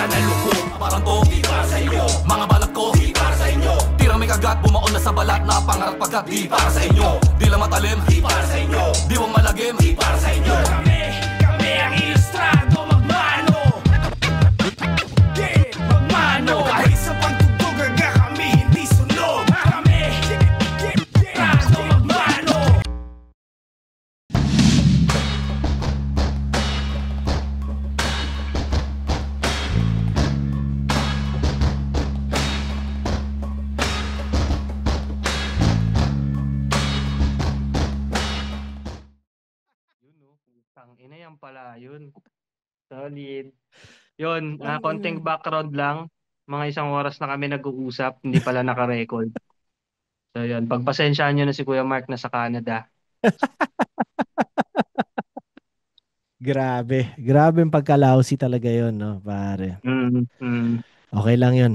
Chanel ko, parang to, di para sa inyo. Mga balag ko, di para sa inyo. Tirang may kagat, bumaon na sa balat na pangarap pagkat di para sa inyo. Di lang matalim, di para sa inyo. Di wang malagim, di para sa inyo. Kami ang ilustrado, magmano. Yeah, magmano. Kahit sa pagtugtog, aga kami hindi sunog. Kami, ilustrado, magmano. Yun, no? Putang ina yan pala, yun. Solid. Yun, konting background lang. Mga isang oras na kami nag-uusap, hindi pala naka-record. So yun, pagpasensyaan nyo na si Kuya Mark na sa Canada. Grabe. Grabe yung pagka-lousy talaga yun, no, pare. Mm, mm. Okay lang yun.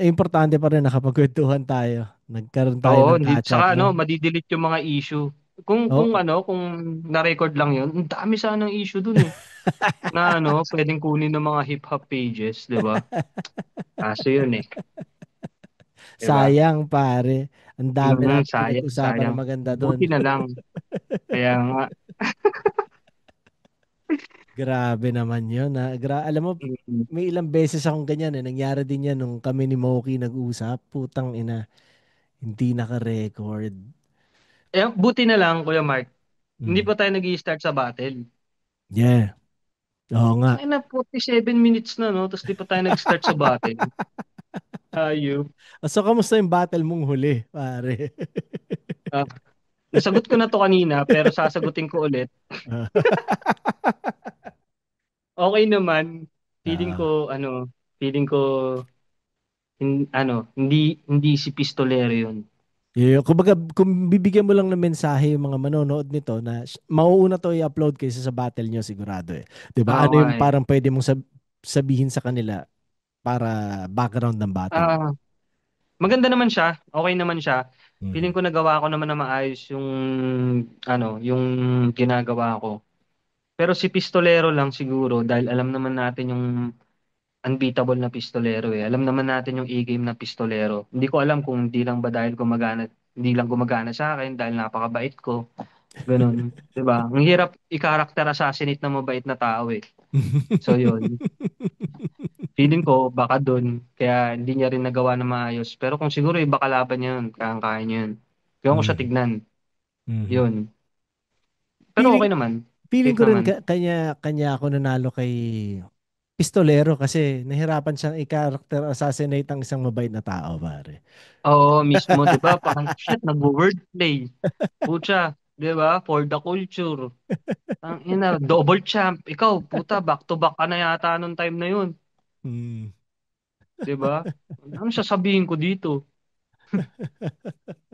Importante pa rin nakapagkwentuhan tayo. Nagkaroon tayo Oo, ng hindi, catch-up, saka no? madidelete yung mga issue. Oh, Kung na-record lang yun, ang dami sanang issue dun eh. Na pwedeng kunin ng mga hip-hop pages, di ba? Kaso yun eh, di ba? sayang, pare. Ang dami natin Sayang, pinag-usapan sayang. na maganda doon. Buti na lang. Kaya nga, Grabe naman yun. Ha? Alam mo, mm, may ilang beses akong ganyan eh. Nangyari din yan nung kami ni Moki nag-usap. Putang ina. Hindi naka-record. buti na lang, Kuya Mark, hindi Mm. pa tayo nag-i-start sa battle. Yeah. Oo nga. Ay na, 47 minutes na, no? Tapos di pa tayo nag-start sa battle. Ayun. So, kamusta yung battle mong huli, pare? Ah, nasagot ko na to kanina, pero sasagutin ko ulit. Okay naman. Feeling Ah. ko, feeling ko, hindi, hindi si Pistolero yun. Kumbaga, kung bibigyan mo lang ng mensahe yung mga manonood nito na mauuna to i-upload kaysa sa battle nyo sigurado eh. 'Di ba? Oo Ano nga yung eh. parang pwede mong sabihin sa kanila para background ng battle? Ah, maganda naman siya. Okay naman siya. Feeling Mm. ko nagawa ko naman na maayos yung ginagawa ko. Pero si Pistolero lang siguro dahil alam naman natin yung unbeatable na Pistolero eh. Alam naman natin yung e-game na Pistolero. Hindi ko alam kung hindi lang gumagana sa akin dahil napakabait ko. Ganun. 'Di ba? Ang hirap i-character assassinate na mabait na tao eh. So yun. Feeling ko baka doon kaya hindi niya rin nagawa na maayos. Pero kung siguro iba kalaban niya yun, kayang-kaya niya yun. Kaya ko siya Mhm. tignan. Mhm. Yun. Pero Feeling okay naman. feeling Safe ko rin naman. kanya ako nanalo kay Pistolero kasi nahirapan siyang i-character assassinate ang isang mabait na tao, pare. Oo, mismo, 'di ba? Parang shit, nagwo-wordplay. Pucha, 'di ba? For the culture. Ang ina, double champ. Ikaw, puta, back to back ka na yata nung time na yun. Mm. 'Di ba? Ano sasabihin ko dito?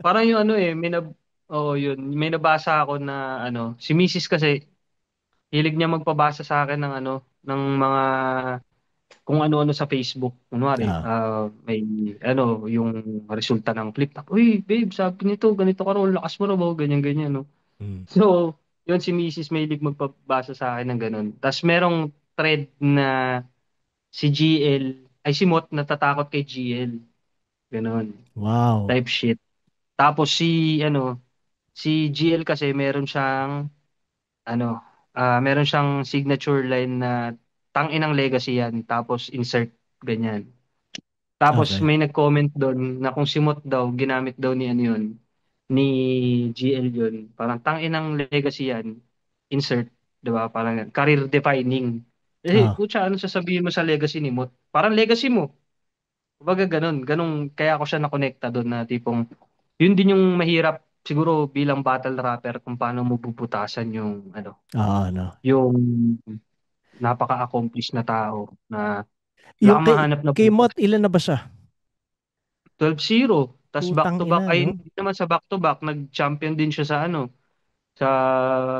Parang yung yun, may nabasa ako na si Mrs. kasi hilig niya magpabasa sa akin ng mga kung ano-ano sa Facebook. Kunwari, Ah. may yung resulta ng flip top. Uy, babe, sabi nito, ganito ka raw, lakas mo raw, ganyan ganyan, no. Mm. So, yun si Mrs. may hilig magpabasa sa akin ng ganun. Tapos merong thread na si GL, ay si Mot natatakot kay GL. Ganun. Wow. Type shit. Tapos si GL kasi ano, meron siyang signature line na tanginang legacy yan. Tapos insert ganyan. Tapos Okay. may nag-comment doon na kung si Mot daw, ginamit daw ni yun, ni GL yun. Parang tanginang legacy yan. Insert, 'di ba? Parang career defining. Ah. Putya, ano sasabihin mo sa legacy ni Mot? Parang legacy mo. Kumbaga ganun, ganun kaya ako siya nakonekta doon na tipong yun din yung mahirap siguro bilang battle rapper kung paano mo bubutasan No. yung napaka-accomplished na tao na wala Yung kang kay, mahanap na kay butas. Mot, ilan na ba siya? 12-0. Tas back Putang to back ina, ay no? hindi naman sa back to back, nag-champion din siya sa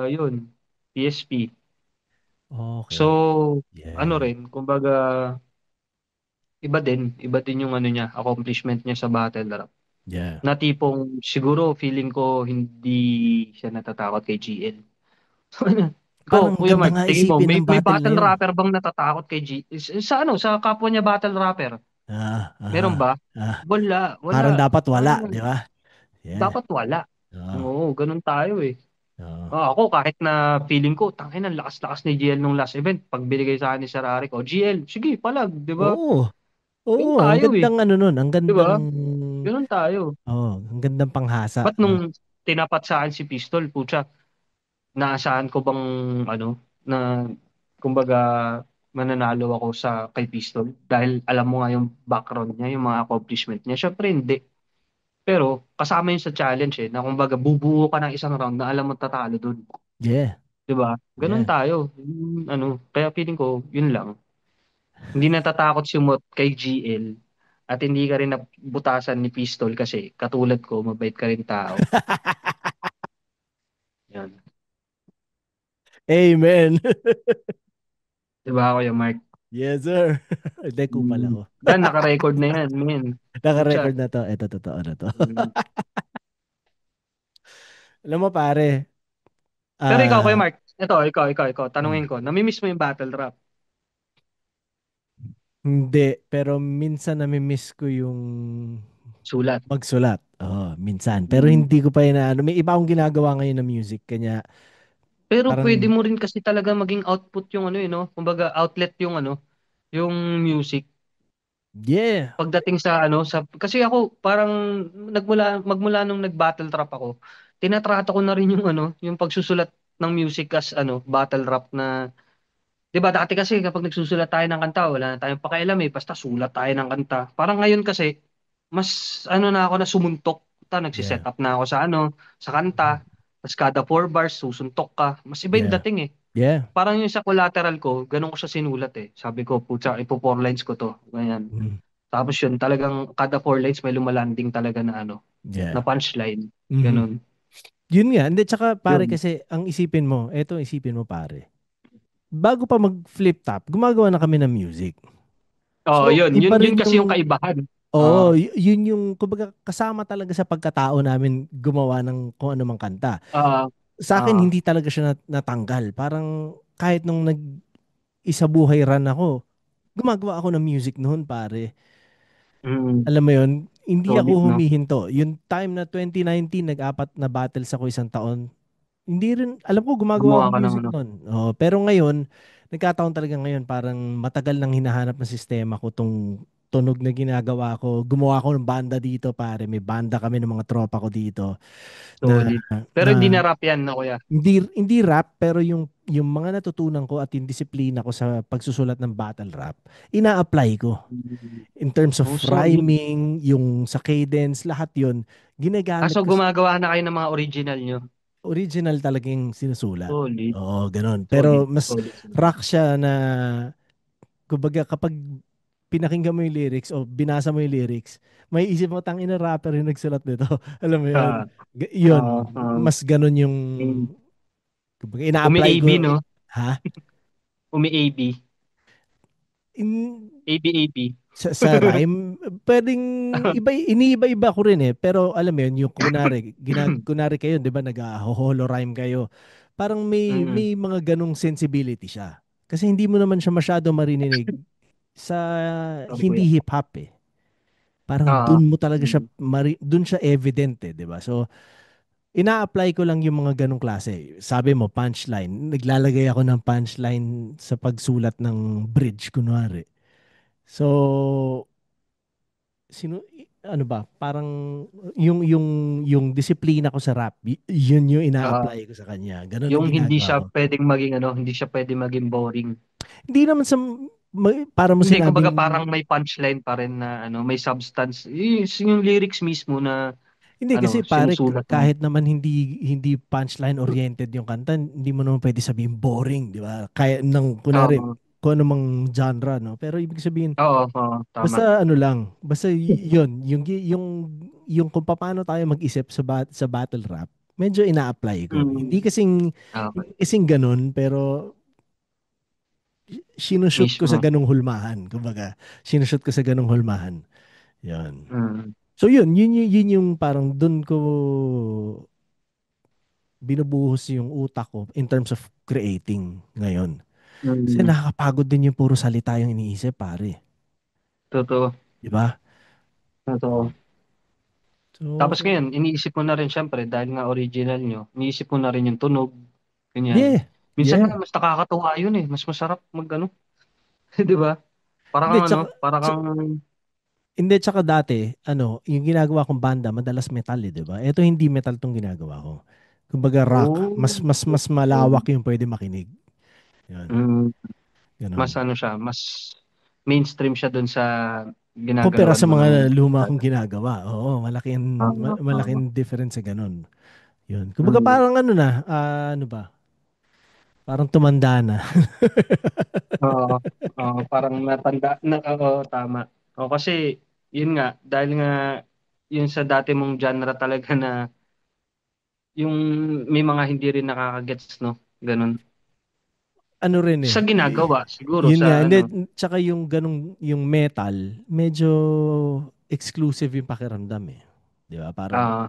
yun, PSP. So Okay. Yeah. kumbaga iba din yung niya, accomplishment niya sa battle rap. Yeah. Na tipong siguro feeling ko hindi siya natatakot kay GL. Ikaw, Parang ang Kuya ganda Mark, nga tingin mo, isipin may ng may battle na battle yun. rapper bang natatakot kay sa ano, sa kapwa niya battle rapper? Ah, Meron ah, ba? ah. Wala, Parang wala. dapat wala, Parang di ba? Yeah. dapat wala. Oo. Oo, ganun tayo eh. Oo. Ako, kahit na feeling ko, tangin ang lakas-lakas ni GL nung last event, pag binigay sa akin ni Sir Eric, o GL, sige, palag, di ba? Oo. Oo, Ganun ang tayo eh. gandang ano nun, ang Di gandang ba? Ganun tayo. ang gandang panghasa. Ba't nung tinapat sa akin si Pistol, putya, naasahan ko bang, ano, na, kumbaga, mananalo ako sa kay Pistol? Dahil alam mo nga yung background niya, yung mga accomplishment niya. Syempre, hindi. Pero, kasama yun sa challenge eh, na kumbaga, bubuo ka ng isang round na alam mo tatalo dun. Yeah. 'Di ba? Ganun Yeah. tayo. Ano, kaya feeling ko, yun lang. Hindi natatakot si Mot kay GL at hindi ka rin nabutasan ni Pistol kasi katulad ko, mabait ka rin tao. Yan. Amen. 'Di ba, Kuya Mark? Yes, sir. Hindi, kupal ako. Yan, naka-record na yan, men. Naka-record Pucha. na to. Ito, totoo na to. Mm. Alam mo, pare, Pero ikaw, Kuya ah, Mark, ikaw, tanungin ko, namimiss mo yung battle rap? hindi, pero minsan nami-miss ko yung Sulat. magsulat. Oo, minsan. Pero Mm. hindi ko pa inaano. May iba akong ginagawa ngayon na music. Kanya, Pero pwede parang, mo rin kasi talaga maging output yung ano, no? Kumbaga, outlet yung ano, yung music. yeah, Pagdating sa ano sa kasi ako parang magmula nung nag-battle rap ako, tinatrato ko na rin yung ano, yung pagsusulat ng music as ano, battle rap na 'di ba dati kasi kapag nagsusulat tayo ng kanta, wala na tayong pakialam eh, basta sulat tayo ng kanta. Parang ngayon kasi mas ano na ako na sumuntok, nagsiset yeah. up na ako sa ano, sa kanta. Tapos kada 4 bars susuntok ka. Mas iba yung Yeah. dating eh. Yeah. Parang yung sa collateral ko, ganun ko siya sinulat eh. Sabi ko, putya, ipo 4 lines ko to. Ganyan. Mm. Tapos yun, talagang kada 4 lines may lumalanding talaga na ano, na Yeah. punchline. Mhm. Ganun. Yun nga. Hindi, tsaka pare Yun. kasi, ang isipin mo, eto isipin mo pare. Bago pa mag-flip top, gumagawa na kami ng music. Oh, So, yun. Yun, iba yun rin kasi yung yung, kaibahan. oo, Ah, yun yung, kumbaga, kasama talaga sa pagkatao namin gumawa ng kung ano mang kanta. ah, Sa akin, ah, hindi talaga siya natanggal. Parang, kahit nung isa buhay run ako, gumagawa ako ng music noon, pare. mm, Alam mo yun, hindi solid, ako no? humihinto. Yung time na 2019, nag-apat na battles ako isang taon, hindi rin, alam ko gumagawa Gumawa akong ka ng music ano. noon. Oh, pero ngayon, nagkataon talaga ngayon, parang matagal nang hinahanap ng sistema ko tong tunog na ginagawa ko. Gumawa ako ng banda dito, pare. May banda kami ng mga tropa ko dito na Solid. Pero hindi na na rap yan, no, kuya? hindi rap pero yung mga natutunan ko at yung disiplina ko sa pagsusulat ng battle rap, ina-apply ko Mm. in terms of Oh, solid. rhyming, yung sa cadence, lahat yun, ginagamit So, ko sa gumagawa na kayo ng mga original nyo. original talagang sinusulat. Solid. Oo, ganun. Solid. Pero mas Solid. Solid. rock siya na, kumbaga kapag pinakinggan mo yung lyrics o binasa mo yung lyrics, may isip mo, tangina rapper yung nagsulat nito. Alam mo yun? Ah, Yun, ah, ah, mas ganun yung, mm. kumbaga ina-apply Umi-AB, ko, no? ha? Umi-AB. In, AB-AB. sa rhyme, pwedeng iniiba-iba ko rin eh. Pero alam mo yun, yung kunwari, kunwari kayo, di ba, nag-holo rhyme kayo. Parang Mm. may mga ganong sensibility siya. Kasi hindi mo naman siya masyado marinig sa Sorry, kuya. hindi hip-hop eh. Parang Ah, dun mo talaga siya, mm. dun siya evident eh, di ba? So, ina-apply ko lang yung mga ganong klase. Sabi mo, punchline. Naglalagay ako ng punchline sa pagsulat ng bridge, kunwari. So, ano ba, parang yung disiplina ko sa rap, yun yung Ah, ina-apply ko sa kanya. Ganun ang yung hindi ginagawa siya ko. pwedeng maging ano, hindi siya pwedeng maging boring. Hindi naman sa para mo Hindi, kumbaga sinabing parang may punchline pa rin na ano, may substance. Yung lyrics mismo na hindi kasi ano, pare sinusulat mo. kahit naman hindi punchline oriented yung kanta, hindi mo naman pwede sabihin boring, di ba? Kaya nang kunari Oo, kung anumang genre, no? Pero ibig sabihin oo, oo, tama. basta ano lang, basta yun, yung kung paano tayo mag-isip sa battle rap, medyo ina-apply ko. Mm, Hindi okay, kasing ganun, pero sinushoot ko sa mismo. ganung hulmahan. Kumbaga, sinushoot ko sa ganung hulmahan. Yun. Mm, So yun yung parang dun ko binubuhos yung utak ko in terms of creating ngayon. Kasi Mm, nakakapagod din yung puro salita yung iniisip, pare. totoo, Di ba? totoo. Oh. So, Tapos ngayon, iniisip mo na rin syempre dahil nga original nyo, iniisip mo na rin yung tunog, ganyan. yeah. Minsan Yeah. nga mas nakakatuwa yun eh, mas masarap mag 'di ba? Para Hindi, kang tsaka, para kang hindi, tsaka dati, yung ginagawa kong banda, madalas metal eh, di ba? Ito hindi metal tong ginagawa ko. Kumbaga rock. Mas, oh, mas, mas malawak yung pwede makinig. Yan. mm, mas Ganon. ano siya, mas mainstream siya dun sa Kumpara ginagalawan sa mo ng mga luma kong metal. ginagawa. Oo, Oo, malaking difference sa ganon. Yun. Kumbaga mm, parang ano na, ano ba? Parang tumanda na. oo, oo, parang natanda na oo, tama. O kasi yun nga, dahil nga yun sa dati mong genre talaga na yung may mga hindi rin nakakagets, no? Ganun. Ano rin eh. Sa ginagawa siguro Yun sa nga. ano. Hindi, tsaka yung ganong, yung metal, medyo exclusive yung pakiramdam eh. Di ba? Parang, Ah,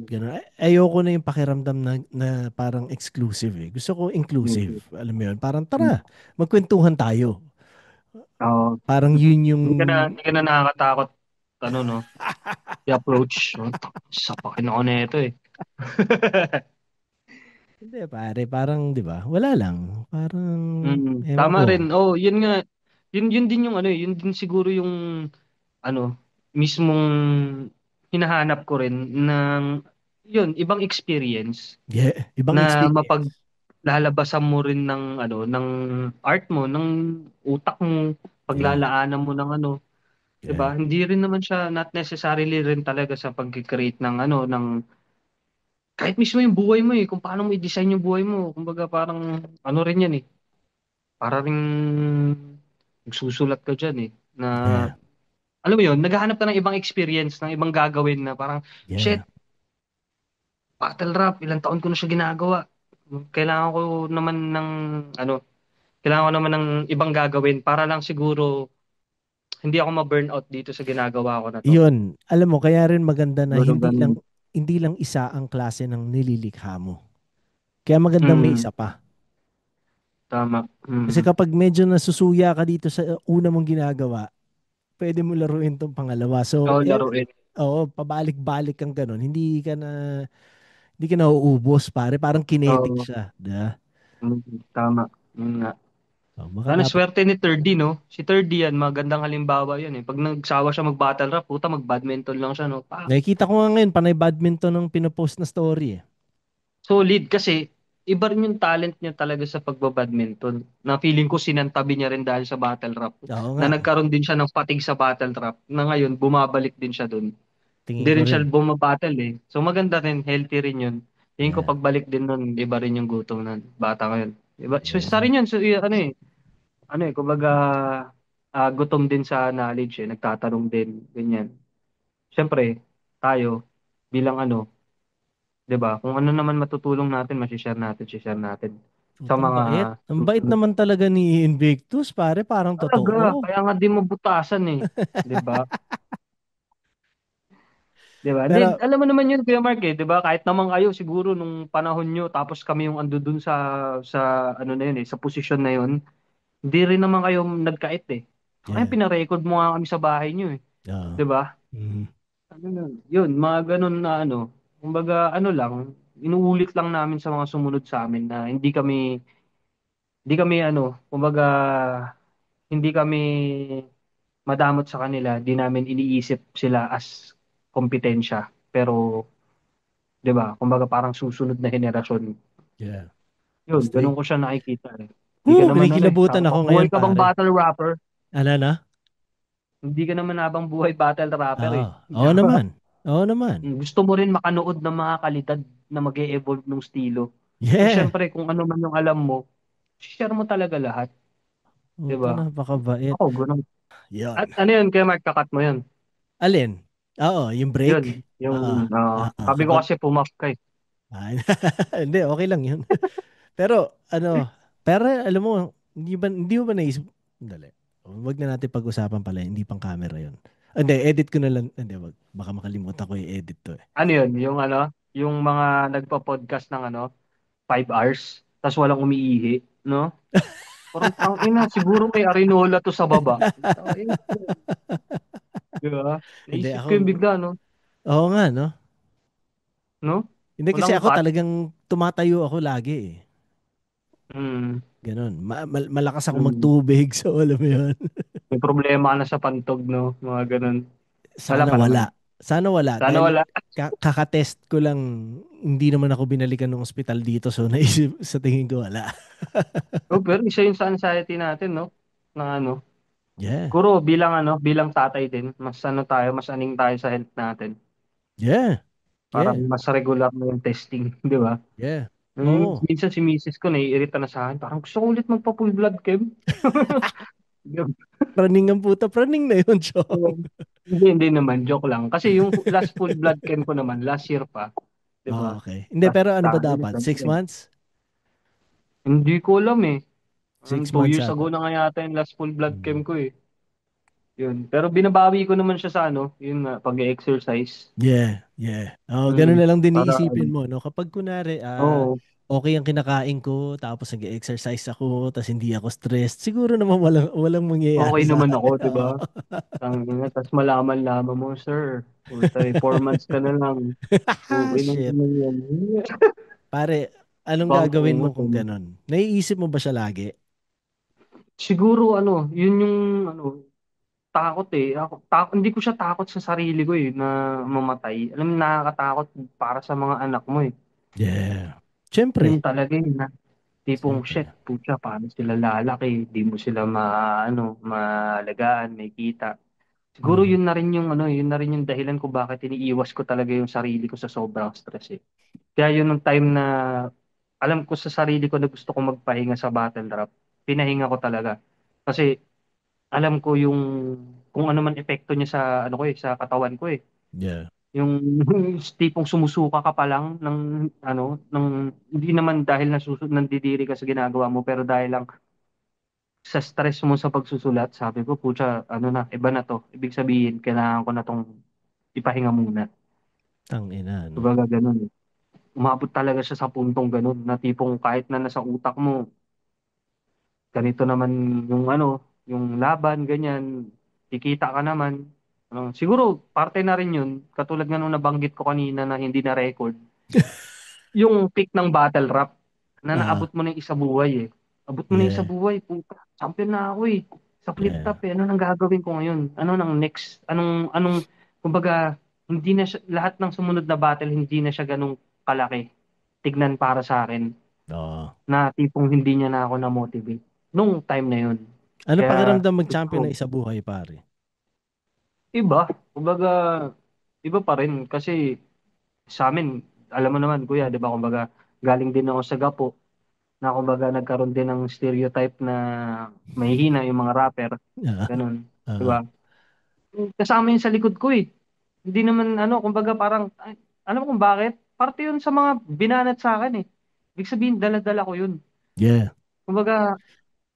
ganun. Ayoko na yung pakiramdam na parang exclusive eh. Gusto ko inclusive. Alam mo yun? Parang tara, magkwentuhan tayo. oo. Parang yun yung, Hindi ka na nakakatakot, ano, no? I-approach. Oh, sapakin ako na ito eh. hindi pare, parang, di ba? Wala lang. Parang, ewan Tama ko. rin. Oh, yun nga. Yun din yung ano eh. Yun din siguro yung ano, mismong hinahanap ko rin ng yun, ibang experience Yeah, ibang na experience. mapaglalabasan mo rin ng ano, ng art mo, ng utak mo, Yeah, paglalaanan mo ng ano, 'di yeah, ba? Hindi rin naman siya not necessarily rin talaga sa pag-create ng ano, ng kahit mismo yung buhay mo eh, kung paano mo i-design yung buhay mo. Kumbaga parang ano rin yan eh. Para ring magsusulat ka diyan eh na yeah, alam mo yun, naghahanap ka ng ibang experience, ng ibang gagawin na parang yeah. shit, battle rap, ilang taon ko na siya ginagawa. Kailangan ko naman ng ano, kailangan ko naman ng ibang gagawin para lang siguro hindi ako ma-burnout dito sa ginagawa ko na to. Yun, alam mo, kaya rin maganda na Siguro ganun. hindi lang isa ang klase ng nililikha mo. Kaya magandang may Mm, isa pa. tama. Kasi Mm. kapag medyo nasusuya ka dito sa una mong ginagawa, pwede mo laruin tong pangalawa. So, Oo, laruin. oo, pabalik-balik kang ganun. Hindi ka na uubos, pare. Parang kinetic Oo, siya. Diba? tama. Yun nga. Oh, baka Sana dapat, swerte ni 30, no? Si 30 yan, magandang halimbawa yan eh. Pag nagsawa siya mag-battle rap, puta, mag-badminton lang siya, no? Pa, nakikita ko nga ngayon, panay badminton ng pinopost na story eh. solid kasi iba rin yung talent niya talaga sa pagbabadminton. Na feeling ko sinantabi niya rin dahil sa battle rap. Oo Na nga, nagkaroon din siya ng patig sa battle rap. Na ngayon, bumabalik din siya doon. Hindi tingin ko rin siya rin. bumabattle eh. So maganda rin, healthy rin yun. Tingin ko Yeah. pagbalik din nun, iba rin yung gutom ng bata ngayon. Iba, so, isa Yeah. rin yun. So, ano eh, kumbaga, gutom din sa knowledge eh. Nagtatanong din, ganyan. Siyempre, tayo, bilang ano, 'di ba? Kung ano naman matutulong natin, share natin sa Putang mga bait. Ang bait susunod. naman talaga ni Invictus, pare. Parang Talaga, totoo. kaya nga di mabutasan eh, 'di ba? 'Di ba? Then, Pero, alam mo naman yun, Kuya Mark eh, 'di ba? Kahit naman kayo siguro nung panahon nyo, tapos kami yung ando dun sa ano na yun eh, sa posisyon na yun, hindi rin naman kayo nagkait eh. Kaya yeah. pina-record mo nga kami sa bahay nyo eh, Oo. 'di ba? Mhm. Ano na, yun, mga ganun na ano, kumbaga ano lang, inuulit lang namin sa mga sumunod sa amin na hindi kami ano, kumbaga hindi kami madamot sa kanila, di namin iniisip sila as kompetensya. Pero, 'di ba? Kumbaga parang susunod na henerasyon. Yeah. Yun, Stay. ganun ko siya nakikita eh. Hindi ka naman ano eh. Kinikilabutan ako Buhay ngayon, ka bang pare. battle rapper? Ano na? Hindi ka naman habang buhay battle rapper Oo. eh. Di Oo ba? naman. Oo naman. Gusto mo rin makanood ng mga kalidad na mag evolve ng estilo. So, Yeah. syempre, kung ano man yung alam mo, share mo talaga lahat. 'Di Puta, ba? napakabait. Ako, ganun. At Yon. ano yun, kaya Mark, kakat mo yun. Alin? Oo, yung Yun, break. yung, Oo. sabi ko Kapag, kasi pumap ka eh. ah, hindi, okay lang yun. Pero alam mo, hindi mo ba naisip, dali. Wag na natin pag-usapan pala, hindi pang camera yun. Hindi, edit ko na lang. Hindi, baka makalimutan ko i-edit to eh. Ano yun, yung ano? yung mga nagpa-podcast ng 5 hours, tas walang umiihi, no? Parang tangina, siguro may arinola to sa baba. Tangina, di ba? Hindi Naisip ako, ko yung bigla, no? oo nga, no? No? Hindi kasi Walang ako cut. talagang tumatayo ako lagi eh. Hmm. Ganon. Malakas ako Hmm. magtubig. So, alam mo yun. May problema ka na sa pantog, no? Mga ganun. Wala Sana pa naman. wala. Sana wala. Sana Dahil wala. kakatest ko lang, hindi naman ako binalikan ng ospital dito. So, naisip, sa tingin ko wala. Oh, pero isa yun sa anxiety natin, no? Na Yeah. siguro bilang tatay din, mas tayo, mas aning tayo sa health natin. Yeah. Parang Yeah. mas regular na yung testing, di ba? Yeah. Oo. Minsan si misis ko naiirita na sa akin, parang gusto ko ulit magpa-full blood chem. Di ba? Praning ang puta. Praning na yun, Chong. Hindi naman, joke lang. Kasi yung last full blood chem ko naman, last year pa, di Oh, ba? okay. Hindi, Last pero ano ba tayo, dapat? 6 months? Hindi ko alam eh. 6 months 2 years ago ata. na nga yata yung last full blood chem Mm. ko eh. Yun. Pero binabawi ko naman siya sa yun nga, pag-exercise. Yeah, yeah. Oh, ganun Mm. na lang din Para iisipin mo, no? Kapag kunwari, oo, okay ang kinakain ko, tapos nag-exercise ako, tapos hindi ako stressed, siguro naman walang okay mangyayari sa naman ako, akin. di Oo. ba? Tapos malaman-laman mo, sir. Puta, 4 months ka na lang. Okay na Shit. naman yan. Pare, anong Bang gagawin mo kung utang. ganun? Naiisip mo ba siya lagi? Siguro yun yung takot eh. Hindi ko siya takot sa sarili ko eh, na mamatay. Alam mo, nakakatakot para sa mga anak mo eh. Yeah. Yun Siyempre. talaga eh, na tipong shit, Siyempre. pucha, paano sila lalaki? Di mo sila maalagaan, may kita. Siguro Mhm. yun na rin yung dahilan ko bakit iniiwas ko talaga yung sarili ko sa sobrang stress eh. Kaya yun yung time na alam ko sa sarili ko na gusto ko magpahinga sa battle rap, pinahinga ko talaga. Kasi alam ko yung kung ano man epekto niya sa sa katawan ko eh. Yeah. Yung tipong sumusuka ka pa lang ng hindi naman dahil nandidiri ka sa ginagawa mo pero dahil lang sa stress mo sa pagsusulat, sabi ko, pucha, iba na to. Ibig sabihin, kailangan ko na tong ipahinga muna. Tangina, no? Kumbaga ganun eh. Umabot talaga siya sa puntong ganun na tipong kahit na nasa utak mo, ganito naman yung yung laban, ganyan, kikita ka naman. Siguro, parte na rin yun, katulad nga nung nabanggit ko kanina na hindi na record, yung peak ng battle rap, na naabot Ah, mo na yung isa buhay eh. Abot mo na yung isa yeah. buhay, puta, champion na ako eh. Sa flip Yeah. top eh, ano nang gagawin ko ngayon? Ano nang next? Kumbaga, hindi na siya, lahat ng sumunod na battle, hindi na siya ganun kalaki. Tignan para sa akin, Oo. na tipong hindi niya na ako na-motivate. Nung time na yun. Ano Kaya, pakiramdam mag-champion na siguro, isa buhay, pare? iba. Kumbaga, iba pa rin. Kasi, sa amin, alam mo naman, kuya, di ba, kumbaga, galing din ako sa Gapo, na kumbaga nagkaroon din ng stereotype na mahihina yung mga rapper, Ah, ganun, di ah, ba? Kasama yun sa likod ko eh. Hindi naman kumbaga parang, alam mo kung bakit? Parte yun sa mga binanat sa akin eh. Ibig sabihin, dala-dala ko yun. yeah. Kumbaga,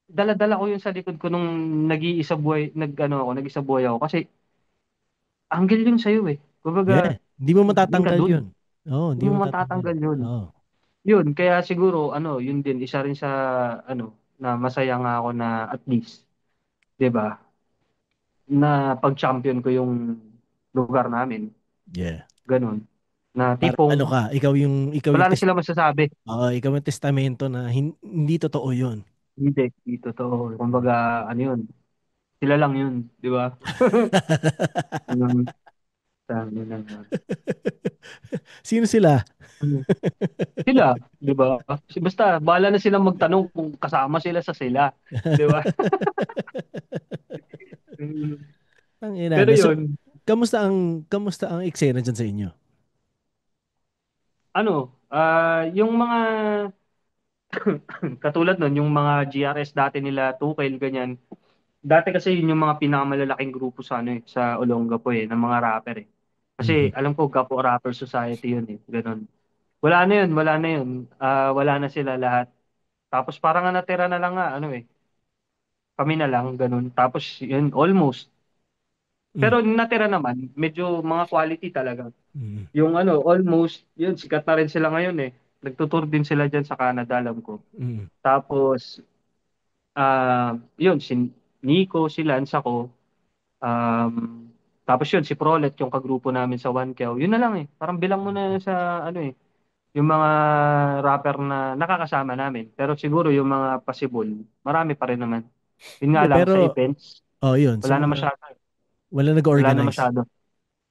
dala-dala ko yun sa likod ko nung nag-iisa buhay, nag-isa buhay ako. Kasi, anggel yun sa'yo eh. Yeah. Kumbaga, Hindi mo doon ka matatanggal doon. yun. Oo, Hindi hindi mo mo matatanggal. matatanggal yun. Oo. Yun, kaya siguro, yun din, isa rin sa, na masaya nga ako na at least, 'di ba? Na pag-champion ko yung lugar namin, Yeah. ganun. Na Para ano tipong ka, wala na sila masasabi. ikaw yung testamento na hindi totoo yun. Hindi totoo. Kumbaga, ano yun, sila lang yun, 'di ba? Yung sabi na Sino sila? sila, 'di ba? Basta bahala na silang magtanong kung kasama sila sa sila, 'di ba? Mm. Ang ina. Pero So, yun, kamusta ang eksena dyan sa inyo? yung mga katulad nun, yung mga GRS dati nila, Tukel, ganyan. Dati kasi yun yung mga pinakamalalaking grupo sa sa Olongapo eh, ng mga rapper eh. Kasi Mhm. alam ko Gapo Rapper Society yun eh, ganun. Wala na yun. Wala na sila lahat. Tapos parang nga natira na lang nga, kami na lang, ganun. Tapos yun, almost. Mm. Pero natira naman, medyo mga quality talaga. Mm. Yung ano, almost, yun, sikat na rin sila ngayon eh. Nagtutour din sila dyan sa Canada, alam ko. Mm. Tapos, yun, si Nico, si Lance ako. Um, Tapos yun, si Prolet, yung kagrupo namin sa One Kew. Yun na lang eh. Parang bilang mo na sa ano eh, yung mga rapper na nakakasama namin. Pero siguro yung mga possible, marami pa rin naman. Yun nga Hindi, lang sa pero, events, oh, yun, sa wala na mga, masyado. wala Wala na nag-organize. masyado.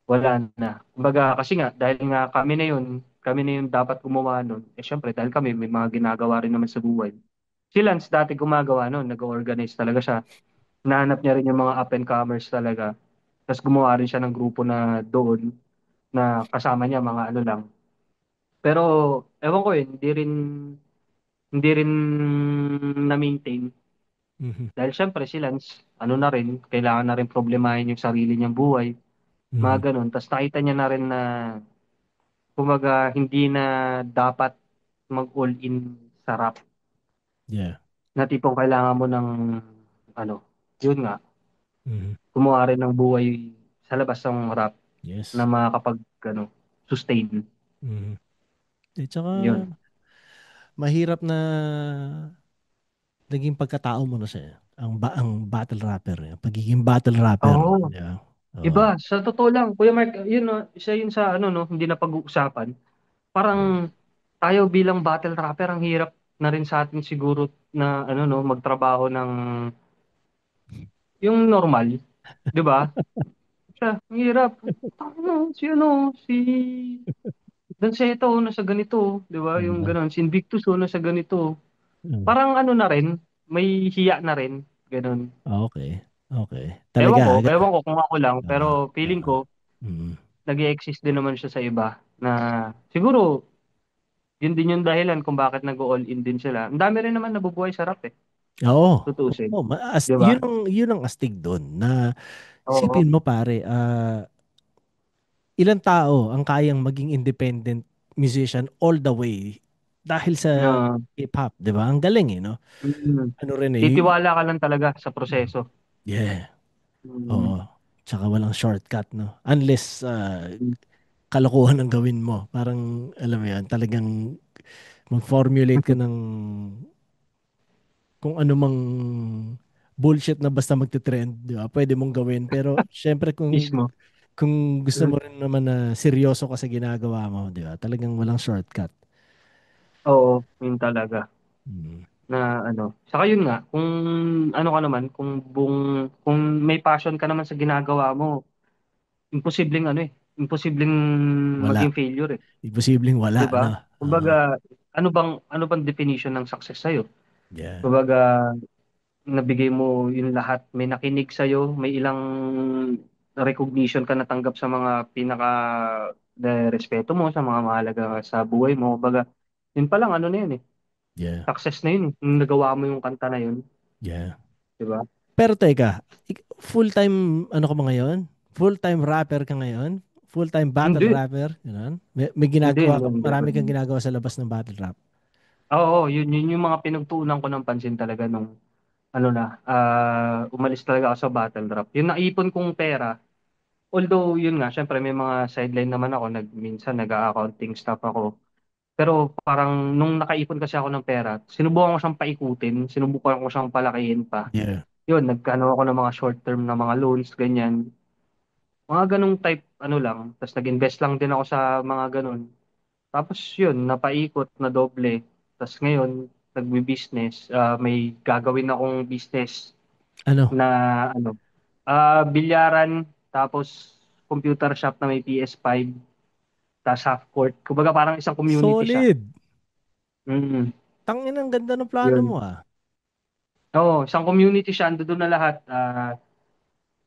Wala na. Kumbaga, kasi nga, dahil nga kami na yun dapat gumawa nun. Eh syempre, dahil kami may mga ginagawa rin naman sa buhay. Si Lance dati gumagawa nun, nag-organize talaga siya. Nahanap niya rin yung mga up and comers talaga. Tapos gumawa rin siya ng grupo na doon na kasama niya mga ano lang. Pero ewan ko eh, hindi rin na-maintain Mhm. dahil syempre si Lance ano na rin, kailangan na rin problemahin yung sarili niyang buhay, mga Mhm. ganun. Tapos nakita niya na rin na kumbaga hindi na dapat mag-all in sa rap Yeah. na tipong kailangan mo ng ano, yun nga, Mhm. gumawa rin ng buhay sa labas ng rap na Yes. makakapag ano, sustain. Mhm. Eh, tsaka, Yun. mahirap na naging pagkatao mo na siya. Ang battle rapper. Pagiging battle rapper. Oo. Yeah. Oo. Iba, sa totoo lang, Kuya Mark, yun no, isa yun sa ano no, hindi na pag-uusapan. Yeah. Parang tayo bilang battle rapper, ang hirap na rin sa atin siguro na ano no, magtrabaho ng yung normal, 'di ba? Siya, ang hirap. Ano, si Danceto nasa ganito, 'di ba? Yung Uh, ganun, si Invictus nasa ganito. uh, Parang ano na rin, may hiya na rin, ganun. okay. Okay. Talaga. Ewan ko kung ako lang, pero Uh, feeling uh, ko mm. nag-exist din naman siya sa iba na siguro yun din yung dahilan kung bakit nag-all in din sila. Ang dami rin naman nabubuhay sa rap eh, Oo. Oo. tutusin. 'Di ba? Yun ang astig doon na Oo. isipin mo pare, ilang tao ang kayang maging independent musician all the way dahil sa Na hip hop, 'di ba? Ang galing eh, no? mm, Ano rin eh, titiwala ka lang talaga sa mm, proseso. yeah. Mm. Oo. Tsaka walang shortcut, no? Unless kalokohan ang gawin mo. Parang, alam mo yan, talagang mag-formulate ka ng kung ano mang bullshit na basta magte-trend, di ba? Pwede mong gawin. Pero, syempre, Mismo. kung gusto mo rin naman na seryoso ka sa ginagawa mo, di ba? Talagang walang shortcut. Oo, yun talaga. Mm. Na ano, saka yun nga, kung ano ka naman, kung may passion ka naman sa ginagawa mo, imposibleng ano eh, imposibleng Wala. maging failure eh, Imposibleng 'di wala, ba? no? Kumbaga, ano bang definition ng success sa'yo? Yeah. Kumbaga, nabigay mo yung lahat, may nakinig sa'yo, may ilang recognition ka natanggap sa mga pinaka respeto mo, sa mga mahalaga sa buhay mo. Kumbaga, yun pa lang, ano na yun eh, Yeah. success na yun eh, nung nagawa mo yung kanta na yun, Yeah. 'di ba? Pero teka, full-time ano ka ba ngayon? Full-time rapper ka ngayon? Full-time battle Hindi, rapper? Ganun? May hindi, ginagawa hindi, ka, hindi. marami kang ginagawa sa labas ng battle rap. Oo, yun yung mga pinagtuunan ko ng pansin talaga nung ano na, umalis talaga ako sa battle rap. Yung naipon kong pera, although yun nga, syempre may mga sideline naman ako, minsan nag-accounting staff ako. Pero parang nung nakaipon kasi ako ng pera, sinubukan ko siyang paikutin, sinubukan ko siyang palakihin pa. Yeah. Yun, nagkano ako ng mga short term na mga loans, ganyan. Mga ganung type, ano lang. Tapos nag-invest lang din ako sa mga ganun. Tapos yun, napaikot na doble. Tapos ngayon, nagbi-business. May gagawin akong business Ano? na ano, bilyaran, tapos computer shop na may PS5, tapos half court. Kumbaga parang isang community siya. Solid. Mm, Tangin ang ganda ng plano mo yun. ah. Oo, isang community siya, ando doon na lahat.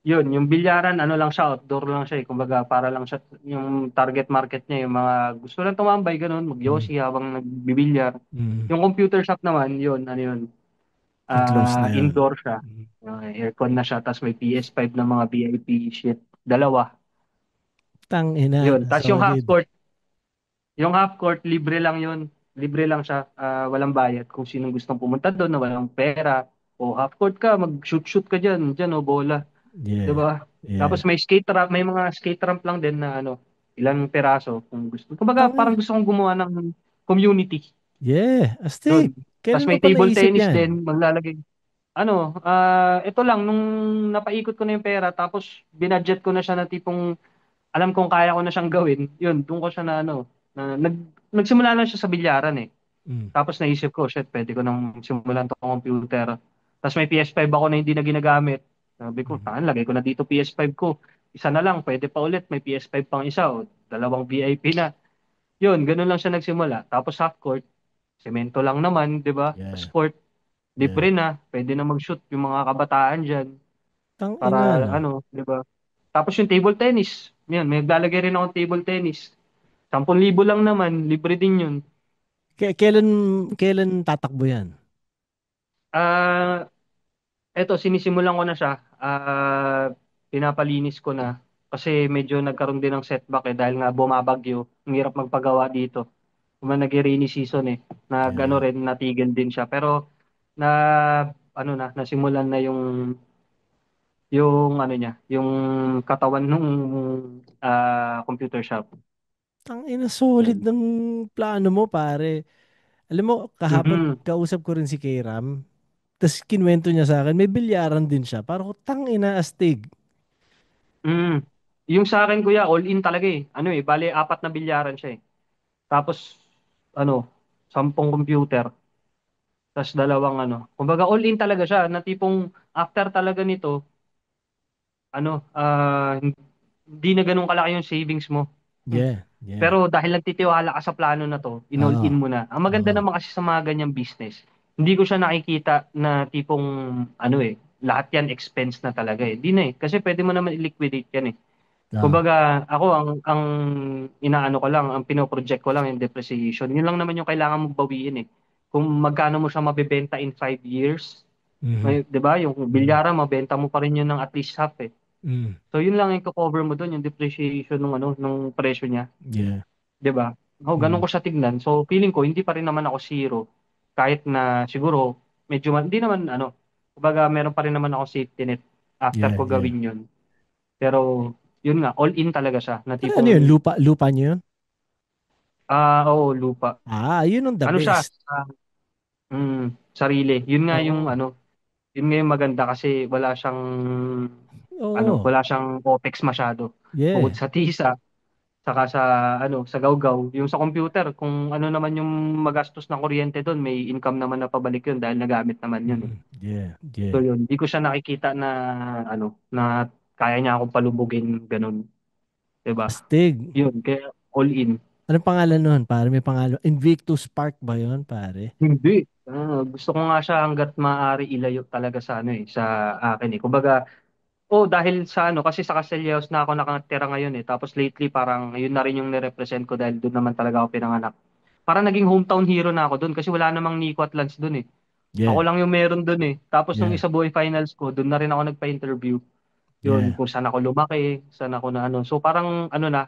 Yun, yung bilyaran, ano lang siya, outdoor lang siya eh. Kumbaga, para lang siya, yung target market niya, yung mga gusto lang tumambay, ganun, Mm. mag-yosi habang nagbibilyar. Mm. Yung computer shop naman, yun, ano yun, Enclosed na yun. indoor siya. Mm. Aircon na siya, tapos may PS5 na mga VIP shit, dalawa. Tangina, Yun, tapos solid. yung half court, libre lang yun. Libre lang siya, walang bayad. Kung sinong gustong pumunta doon na walang pera, o half court ka, mag-shoot-shoot ka dyan, o bola. 'di Yeah. ba? Tapos Yeah. may mga skate ramp lang din na ano, ilang piraso kung gusto. Kumbaga Tang parang gusto kong gumawa ng community yeah, doon. astig. Tapos Kailan mo may pa table naisip tennis yan? din, maglalagay. Ano, ito lang nung napaikot ko na yung pera tapos binudget ko na siya na tipong alam kong kaya ko na siyang gawin. Yun, doon ko siya na ano, nagsimula na siya sa bilyaran eh. Mm. Tapos naisip ko, shit, pwede ko nang simulan tong computer. Tapos may PS5 ako na hindi na ginagamit. Sabi ko, Mhm. taan, lagay ko na dito PS5 ko. Isa na lang, pwede pa ulit. May PS5 pang isa o dalawang VIP na. Yun, ganun lang siya nagsimula. Tapos half court, semento lang naman, di ba? Yeah. Sport, Yeah. libre na. Pwede na mag-shoot yung mga kabataan dyan. Tang ina Para no. ano, di ba? Tapos yung table tennis. Yan, may naglalagay rin akong table tennis. 10,000 lang naman, libre din yun. Kailan kailan tatakbo yan? Ah, eto, sinisimulan ko na siya. Pinapalinis ko na. Kasi medyo nagkaroon din ng setback eh dahil nga bumabagyo. Ang hirap magpagawa dito. Kung nag-rainy season eh. Nag-ano Yeah. rin, natigil din siya. Pero na ano na, nasimulan na yung ano niya, yung katawan nung computer shop. Tang ina solid Yan. ng plano mo pare. Alam mo, kahapon Mhm. kausap ko rin si Kayram. Tapos kinwento niya sa akin, may bilyaran din siya. Parang tang ina astig. Mm. Yung sa akin kuya, all in talaga eh. Ano eh, bale 4 na bilyaran siya eh. Tapos ano, 10 computer. Tas dalawang ano. Kumbaga all in talaga siya na tipong after talaga nito, ano, hindi na ganun kalaki yung savings mo. Hmm. Yeah. Yeah. Pero dahil nagtitiwala ka sa plano na to, in-all Oo. in mo na. Ang maganda Oo. naman kasi sa mga ganyang business, hindi ko siya nakikita na tipong ano eh, lahat yan expense na talaga eh. Di na eh. Kasi pwede mo naman i-liquidate yan eh. Oo. Kumbaga, ako ang inaano ko lang, ang pino-project ko lang yung depreciation. Yun lang naman yung kailangan mong bawiin eh. Kung magkano mo siya mabebenta in 5 years, Mhm. may, 'di ba? Yung Mhm. bilyara mabenta mo pa rin yun ng at least half eh. Mm. So yun lang yung cover mo doon, yung depreciation ng ano, ng presyo niya, Yeah. 'di ba? Oh, ganun Mm. ko siya tignan. So feeling ko hindi pa rin naman ako zero kahit na siguro medyo hindi naman ano, kumbaga meron pa rin naman ako safety net after Yeah. ko Yeah. gawin yun. Pero yun nga, all in talaga siya na Ano yun? tipong Lupa niyo yun? oo, lupa. Ah, yun ang the Ano siya? best. Sarili. Yun nga yung Oo. ano, yun nga yung maganda kasi Oo. wala siyang OPEX masyado. Bukod Yeah. sa tisa, saka sa ano, sa gawgaw, yung sa computer, kung ano naman yung magastos ng kuryente doon, may income naman na pabalik yun dahil nagamit naman yun eh. Mm. Yeah. So Yeah. yun, di ko siya nakikita na ano, na kaya niya akong palubugin ganun, 'di ba? Astig. Yun, kaya all in. Anong pangalan nun, pare? May pangalan. Invictus Park ba yun, pare? Hindi. Gusto ko nga siya hangga't maaari ilayo talaga sa ano eh, sa akin eh. Kumbaga, dahil sa ano, kasi sa Casellas na ako nakatira ngayon eh. Tapos lately parang yun na rin yung nirepresent ko dahil doon naman talaga ako pinanganak. Parang naging hometown hero na ako doon kasi wala namang Nico at Lance doon eh. Ako Yeah. lang yung meron doon eh. Tapos nung Yeah. isa buhay finals ko, doon na rin ako nagpa-interview. Yun, Yeah. kung saan ako lumaki, saan ako na ano. So parang ano na,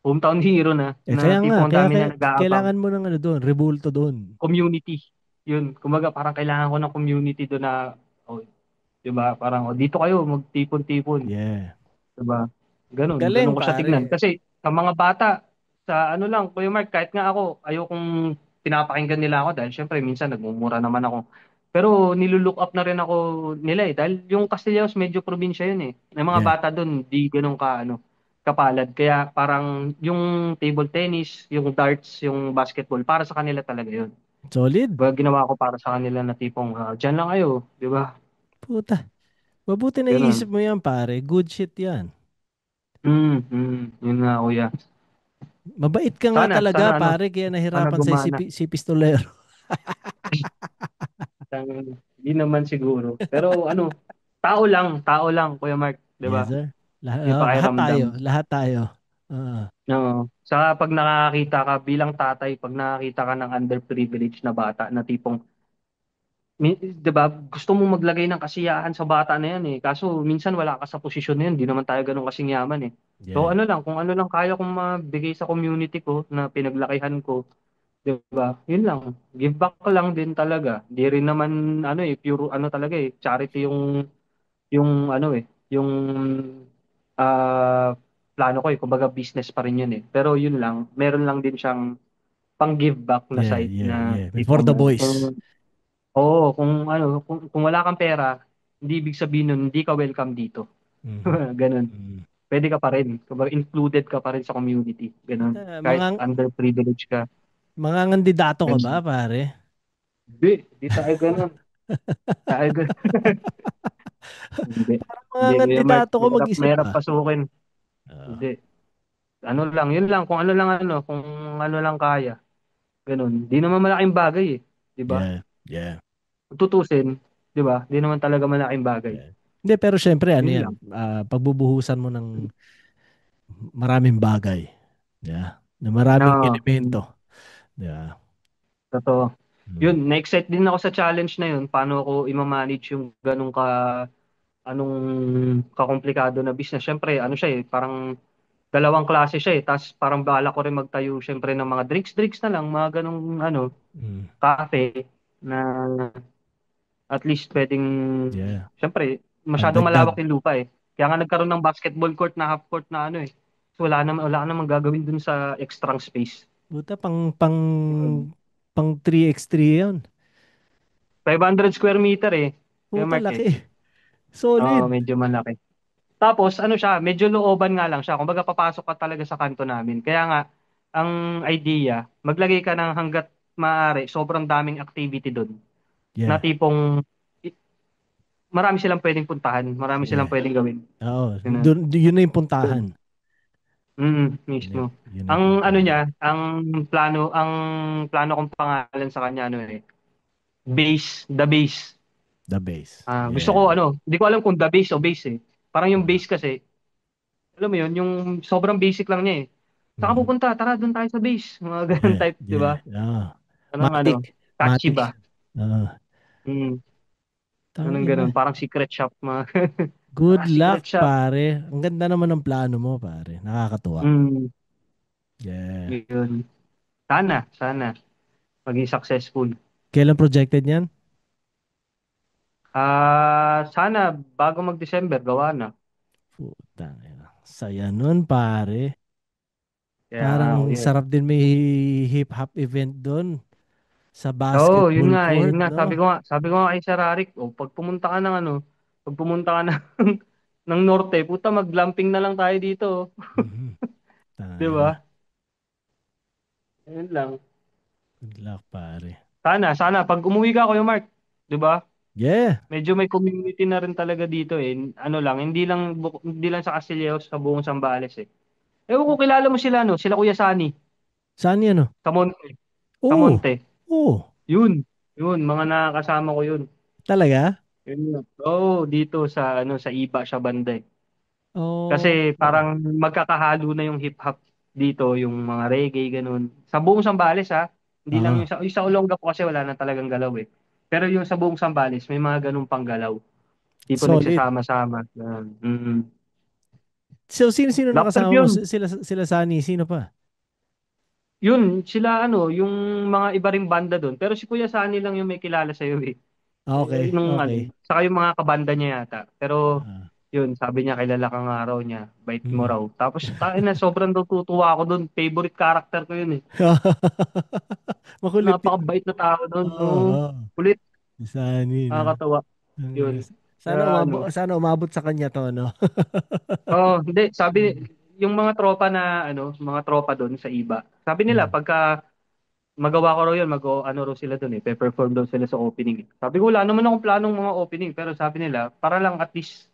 hometown hero na Kaya nga, tipong ang kaya, dami na nag-aabang. kailangan mo ng ano doon, rebulto doon. Community. Yun, kumbaga parang kailangan ko ng community doon na, oh, 'di ba? Parang dito kayo magtipon-tipon, Yeah. 'di ba? Galing, Ganun ko siya tignan. pare. Kasi sa mga bata, sa ano lang, Kuya Mark, kahit nga ako, ayokong pinapakinggan nila ako dahil syempre minsan nagmumura naman ako. Pero nilulook up na rin ako nila eh. Dahil yung Castellanos medyo probinsya yun eh. Yung mga Yeah. bata doon, di ganun ka, ano, kapalad. Kaya parang yung table tennis, yung darts, yung basketball, para sa kanila talaga yun. Solid. Ginawa ko para sa kanila na tipong, dyan lang kayo, di ba? Puta. Mabuti naisip Ganun. mo yan, pare. Good shit yan. Yun nga, kuya. Mabait ka nga talaga, Sana, ano, pare. Kaya sana nahirapan sa gumana. si Pistolero. Hindi naman siguro. Pero ano, tao lang, Kuya Mark, 'di ba? Yes, sir. May Lahat tayo. pakiramdam. Lahat tayo. Ah, No. Saka pag nakakita ka bilang tatay, pag nakakita ka ng underprivileged na bata na tipong 'di ba, gusto mong maglagay ng kasiyahan sa bata na 'yan eh. Kaso minsan wala ka sa posisyon na 'yan, hindi naman tayo ganoon kasing yaman eh. So yeah. ano lang, kung ano lang kaya kong mabigay sa community ko na pinaglakihan ko, 'di ba? Yun lang. Give back lang din talaga. Di rin naman ano eh, pure ano talaga eh, charity yung ano eh. yung plano ko eh. Kumbaga business pa rin yun eh. Pero yun lang, meron lang din siyang pang give back na Yeah, side yeah, na yeah. For tipong the boys. kung oo, kung wala kang pera, hindi ibig sabihin nun hindi ka welcome dito. Mhm. Ganun. Mm. Pwede ka pa rin. Kumbaga included ka pa rin sa community. Ganun. Kahit underprivileged ka. Mga kandidato ka ba, Ganun. pare? Hindi, hindi tayo ganun. Tayo ganun. Hindi. Mga Hindi, Kuya Mark. kandidato ko Mahirap, mag-isip mahirap pa. pasukin. Ah, Hindi. Ano lang, yun lang. Kung ano lang kaya. Ganun. Di naman malaking bagay eh. Di ba? yeah, yeah, Kung tutusin, di ba? Di naman talaga malaking bagay. yeah. Hindi, pero syempre, ano Yun yan, lang. pagbubuhusan mo ng maraming bagay. Yeah. Na maraming Oo. elemento. Yeah. Totoo. Mm. Yun, na-excite din ako sa challenge na yun. Paano ako i-manage yung ganung anong kakomplikado na business. Siyempre, ano siya eh, parang dalawang klase siya eh. Tapos parang bala ko rin magtayo siyempre ng mga drinks na lang, mga ganung Mm. cafe na at least pwedeng, Yeah. siyempre, masyadong Pagdagdag. malawak yung lupa eh. Kaya nga nagkaroon ng basketball court na half court na ano eh. So wala namang gagawin dun sa extra space. Buta pang 3x3 yun. 500 square meter eh. Kaya Puta, Mark eh. laki. Solid. Oo, medyo malaki. Tapos ano siya, medyo looban nga lang siya. Kumbaga papasok ka talaga sa kanto namin. Kaya nga, ang idea, maglagay ka ng hanggat maaari, sobrang daming activity doon. Na Yeah. tipong i- marami silang pwedeng puntahan, marami silang Yeah. pwedeng gawin. Oo. Yun, Yun na yung puntahan. mismo. Yun na yung Ang ano puntahan. niya, ang plano kong pangalan sa kanya ano eh, the base. The base. Gusto Yeah. ko hindi ko alam kung the base o base eh. Parang yung Mm. base kasi, alam mo yun, yung sobrang basic lang niya eh. Saan ka Mm. pupunta? Tara, doon tayo sa base. Mga ganun Yeah. type, di ba? Yeah. Parang Matik. catchy Matik ba? siya. Ah, Hmm, tang ganun ina. ganun. Parang secret shop, mga Good luck, secret shop. pare. Ang ganda naman ng plano mo, pare. Nakakatuwa. Hmm, Yeah. yun. Sana. Maging successful. Kailan projected yan? Sana, bago mag-December, gawa na. Putang ina. Saya nun, pare. Kaya nga, Parang kuya. sarap din may hip-hop event doon sa Oo, basketball yun court, nga, no? sabi ko nga kay Sir Arik, pag pumunta ka ng, ng Norte, puta, mag-glamping na lang tayo dito. Mhm. Tang Di ina. ba? Yun lang. Good luck, pare. Sana, pag umuwi ka, Kuya Mark, di ba? Yeah. Medyo may community na rin talaga dito eh. Ano lang, hindi lang sa Castillejo, sa buong Zambales eh. Ewan ko, kilala mo sila, no? Sila Kuya Sani, Saan yan, no? sa Monte. Sa Oo. Monte. Oo. Yun, mga nakakasama ko yun. Talaga? Yun yun. Oo, dito sa Iba siya banda eh. Oh. Kasi parang magkakahalo na yung hip hop dito, yung mga reggae, ganun. Sa buong Sambales ha, hindi lang Ah. yung sa Olonga po kasi wala na talagang galaw eh. Pero yung sa buong Sambales, may mga ganung panggalaw. Tipo Solid. nagsasama-sama. So, sino-sino Black trip nakasama mo? yun. Sila Sunny. Sino pa? Yun, sila yung mga iba ring banda doon. Pero si Kuya Sani lang yung may kilala sa'yo eh. Ah, okay. Okay. Saka yung mga kabanda niya yata. Pero Ah. yun, sabi niya kilala ka nga raw niya. Bait mo Mm. raw. Tapos tayo na sobrang tutuwa ako doon. Favorite character ko yun eh. Makulit yun. Napakabait na tao doon. No? Oo. Kulit, Si Sunny, no? nakakatawa. Yun. Sana Kaya sana umabot sa kanya to, no? hindi, yung mga tropa na, mga tropa doon sa iba. Sabi nila, Mm. pagka magawa ko raw yun, ano raw sila doon eh, pe-perform daw sila sa opening. Sabi ko, wala naman akong planong mga opening, pero sabi nila, para lang at least,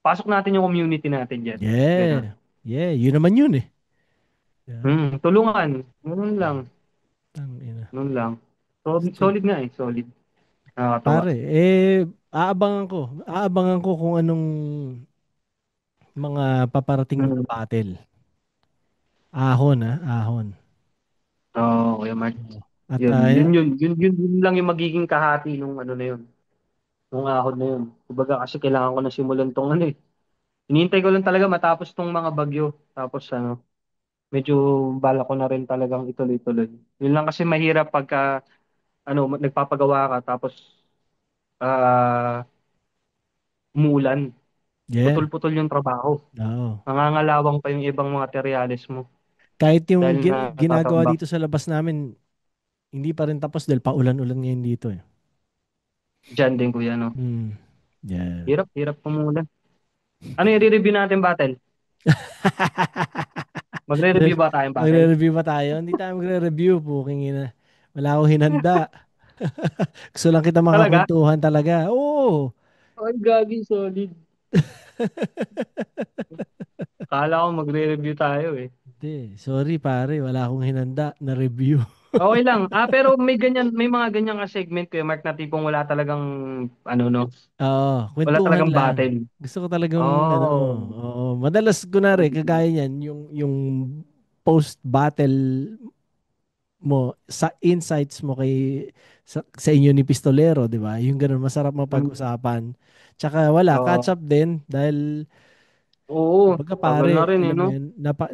pasok natin yung community natin dyan. Ganun. Yeah. Yeah, yun naman yun eh. Yeah. Tulungan. Ganun lang. Tangina. Ganun lang. So, solid nga eh, solid. Nakakatawa. Pare, aabangan ko kung anong mga paparating mo na Mm. battle. Ahon, ahon. Oo, Kuya Mark. At Yun lang yung magiging kahati nung ano na yun. Nung ahon na yun. Kumbaga kasi kailangan ko na simulan tong ano eh. Hinihintay ko lang talaga matapos tong mga bagyo. Tapos medyo bala ko na rin talagang ituloy-tuloy. Yun lang kasi mahirap pagka nagpapagawa ka tapos umulan. Yeah. putol-putol yung trabaho. Oo. Nangangalawang pa yung ibang mga materialis mo Kahit yung dahil ginagawa natatambak. dito sa labas namin, hindi pa rin tapos dahil paulan-ulan ngayon dito eh. Diyan din kuya, no? Hmm. Yeah. Hirap, hirap pumulan. Ano yung review natin battle? Magre-review ba tayong battle? Magre-review ba tayo? Hindi tayo magre-review po. Ina. Wala akong hinanda. Gusto lang kita Talaga? makakwentuhan talaga. Oo. Ay, gagi, solid. Kala ko magre-review tayo eh. Hindi. Sorry pare. Wala akong hinanda na review. Okay lang. Pero may ganyan, may mga ganyan ka segment kuya Mark na tipong wala talagang ano no, Oo. wala Kwentuhan talagang lang. battle. Gusto ko talagang ano. Oh. Oo. Madalas kunwari kagaya niyan yung post-battle mo sa insights mo kay sa inyo ni Pistolero, 'di ba? Yung ganun masarap Mm. mapag-usapan. Tsaka wala, catch Oo. up din dahil Oo, kumbaga tagal na pare, rin eh alam mo no. yun,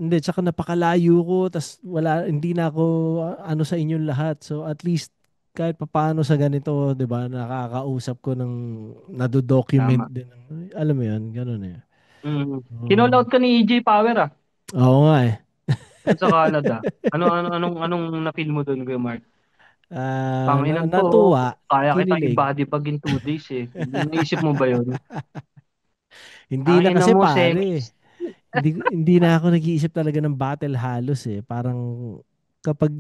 hindi, tsaka napakalayo ko, tas wala, hindi na ako ano sa inyong lahat. So at least kahit papaano sa ganito, 'di ba, nakakausap ko ng nado-document Tama. din. Alam mo yun, ganun eh. Mm. Kinall Oo. out ka ni EJ Power ah. Oo nga eh. Doon sa Canada. Anong na-feel mo doon, Kuya Mark? Panginan ko, Natuwa, kaya kitang kinilig. i-body bag in 2 days eh. Naisip mo ba yun? Hindi na Tangina kasi mo, pare. semis. Hindi na ako nag-iisip talaga ng battle halos eh. Parang kapag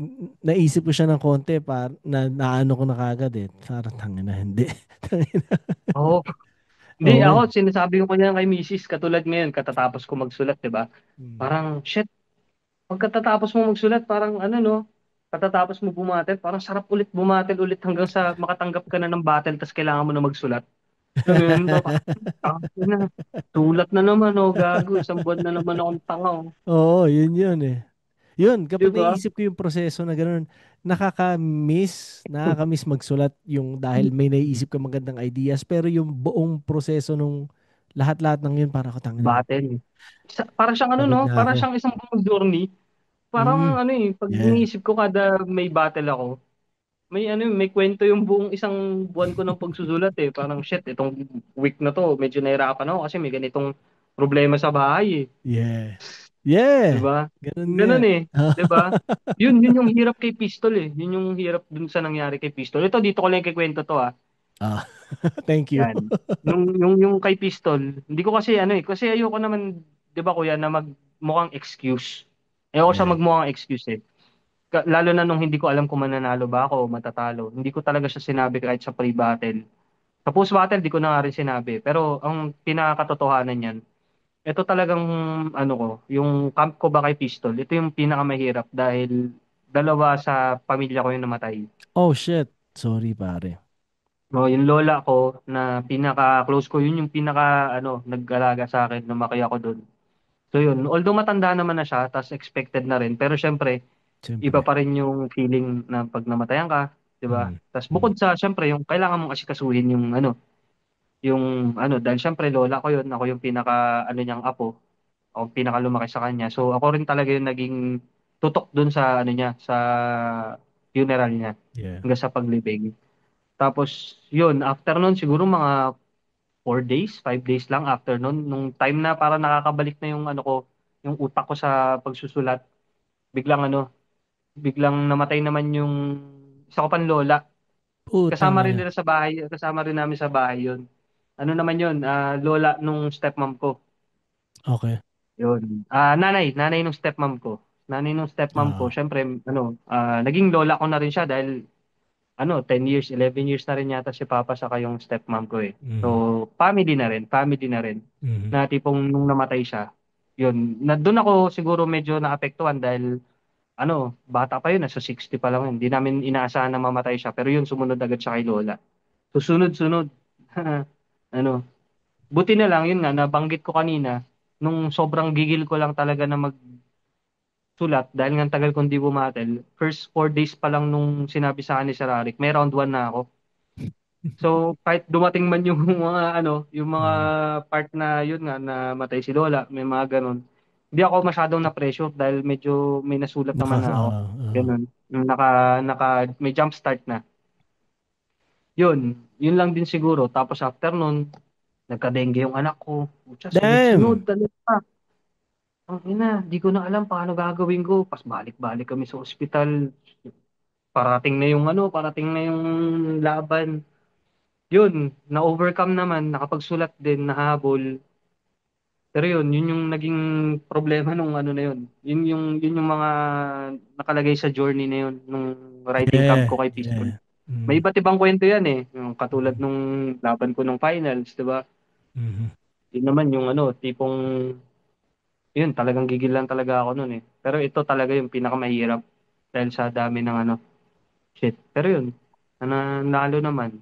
naisip ko siya ng konti, naano ko na kagad eh. Parang tangin na, hindi. Tangina. Oo. Hindi, ako, Oo. sinasabi ko niya kay Mrs. Katulad ngayon, katatapos ko magsulat, di ba? Mm. Parang, shit, pagkatatapos mo magsulat, parang ano no, katatapos mo bumatel, parang sarap ulit bumatel ulit hanggang sa makatanggap ka na ng battle tapos kailangan mo na magsulat. Alam mo yun, na, sulat na naman, oh, gago, isang buwan na naman akong tanga, oh. Oo, yun eh. Yun, Di kapag ba? naisip ko yung proseso na gano'n, nakaka-miss magsulat yung dahil may naisip ka magandang ideas, pero yung buong proseso nung lahat-lahat ng yun, para ko tangin na, Battle. Parang siyang ano, pagod no? na Parang ako. siyang isang buong journey. Mm, Parang ano eh, pag yeah. iniisip ko kada may battle ako, may ano, may kwento yung buong isang buwan ko ng pagsusulat eh. Parang shit, itong week na to, medyo nahirapan ako kasi may ganitong problema sa bahay eh. Yeah. 'Di Yeah. ba? Ganun nga. Ganun eh, 'di ba? Yun yung hirap kay Pistol eh. Yun yung hirap dun sa nangyari kay Pistol. Ito dito ko lang kikwento to ah. Ah, thank you. Yan. Yung kay Pistol, hindi ko kasi ano eh, kasi ayoko naman, 'di ba kuya, na magmukhang excuse. Ayoko siya Yeah. magmukhang excuse eh. Lalo na nung hindi ko alam kung mananalo ba ako o matatalo. Hindi ko talaga siya sinabi kahit sa pre-battle. Sa post-battle, di ko na nga rin sinabi. Pero ang pinakatotohanan niyan, ito talagang ano ko, yung camp ko ba kay Pistol, ito yung pinakamahirap dahil dalawa sa pamilya ko yung namatay. Oh, shit. Sorry, pare. No, yung lola ko na pinaka-close ko, yun yung pinaka ano, nag-alaga sa akin, lumaki ako doon. So yun, although matanda naman na siya, tas expected na rin, pero syempre, iba Siyempre. pa rin yung feeling na pag namatayan ka, 'di ba? Mm. Tas Mm. bukod sa syempre yung kailangan mong asikasuhin yung ano dahil syempre lola ko yun, ako yung pinaka ano niyang apo, ako yung pinaka lumaki sa kanya. So ako rin talaga yung naging tutok dun sa ano niya, sa funeral niya Yeah. hanggang sa paglibing. Tapos yun, after nun siguro mga 4 days, 5 days lang after nun, nung time na para nakakabalik na yung ano ko, yung utak ko sa pagsusulat, biglang ano, biglang namatay naman yung isa ko pang lola. Putang Kasama rin ina. nila sa bahay, kasama rin namin sa bahay yun. Ano naman yun, lola nung stepmom ko. Okay. Yun. Nanay nung stepmom ko. Nanay nung stepmom ko, Ah. syempre, ano, naging lola ko na rin siya dahil, ano, 10 years, 11 years na rin yata si Papa saka yung stepmom ko eh. Mhm. So, family na rin. Mhm. Na tipong nung namatay siya, yun, doon ako siguro medyo naapektuhan dahil ano, bata pa yun, nasa 60 pa lang yun. Hindi namin inaasahan na mamatay siya. Pero yun, sumunod agad siya kay Lola. So, sunod-sunod. Ano, buti na lang, yun nga, nabanggit ko kanina, nung sobrang gigil ko lang talaga na magsulat, dahil nga ang tagal kong di bumatel, first 4 days pa lang nung sinabi sa akin ni Sir Arik, may round 1 na ako. So, kahit dumating man yung mga, ano, yung mga Mm. part na, yun nga, na matay si Lola, may mga ganun, hindi ako masyadong na-pressure dahil medyo may nasulat naman na ako. Ganun. May jump start na. Yun lang din siguro. Tapos after nun, Nagka-dengue yung anak ko. Pucha, Damn! sunod-sunod talaga. Ang ina, di ko na alam paano gagawin ko. Pas balik-balik kami sa ospital. Parating na yung laban. Yun, na-overcome naman, nakapagsulat din, nahabol. Pero yun yung naging problema nung ano na yun. Yun yung mga nakalagay sa journey na yun, nung writing camp Yeah, ko kay Pistol. yeah. May Mm. iba't ibang kwento yan eh. Yung katulad Mm. nung laban ko nung finals, di ba? Mhm. Yun naman yung ano, tipong, yun, talagang gigil lang talaga ako nun eh. Pero ito talaga yung pinakamahirap dahil sa dami ng ano, shit. Pero yun, nanalo naman,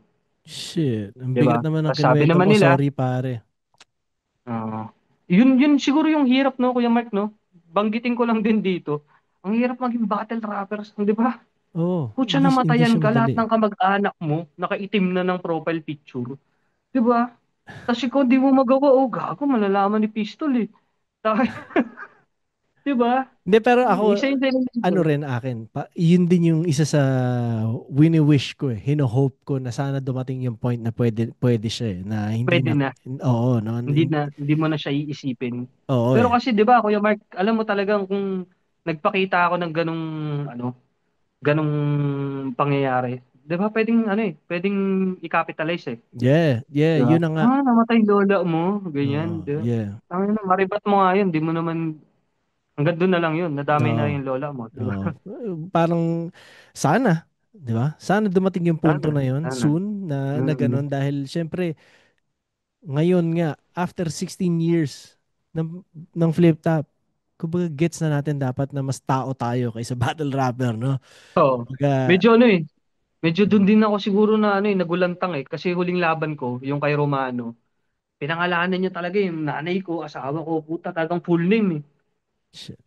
Shit, ang di ba? bigat naman ng Tapos sabi kinuwento naman mo, nila, sorry pare. yun siguro yung hirap, no, Kuya Mark, no? Banggitin ko lang din dito. Ang hirap maging battle rappers, di ba? Oo, Putya, hindi namatayan siya ka, lahat madali. ng kamag-anak mo, nakaitim na ng profile picture. Di ba? Tapos ikaw, di mo magawa, oh, gago, malalaman ni Pistol eh. Di ba? Hindi, pero ako, Isa yun sa ano nililibre. rin akin, yun din yung isa sa wini-wish ko eh. Hino-hope ko na sana dumating yung point na pwede siya eh. Na hindi Pwede na, na. oo, no? Hindi mo na siya iisipin. Oo Pero eh. kasi 'di ba, Kuya Mark, alam mo talagang kung nagpakita ako ng ano, ganung pangyayari. 'Di ba pwedeng ano eh, pwedeng i-capitalize eh, Yeah, yeah, 'di ba? yun na nga. Namatay lola mo, ganyan, Oo, 'di ba? yeah. Tangina, maribat mo nga 'yun, di mo naman hanggang doon na lang 'yun, nadamay na Oo, yung lola mo, 'di ba? oo. Parang sana, 'di ba? Sana dumating yung punto Sana, na yun sana. soon na Mm. ganun dahil syempre ngayon nga after 16 years ng flip top, kumbaga gets na natin dapat na mas tao tayo kaysa battle rapper, no? Oo. Kumbaga, Medyo ano eh, medyo doon din ako siguro na ano eh, nagulantang eh, kasi huling laban ko, yung kay Romano. Pinangalanan niya talaga yung nanay ko, asawa ko, puta, talagang full name eh. shit.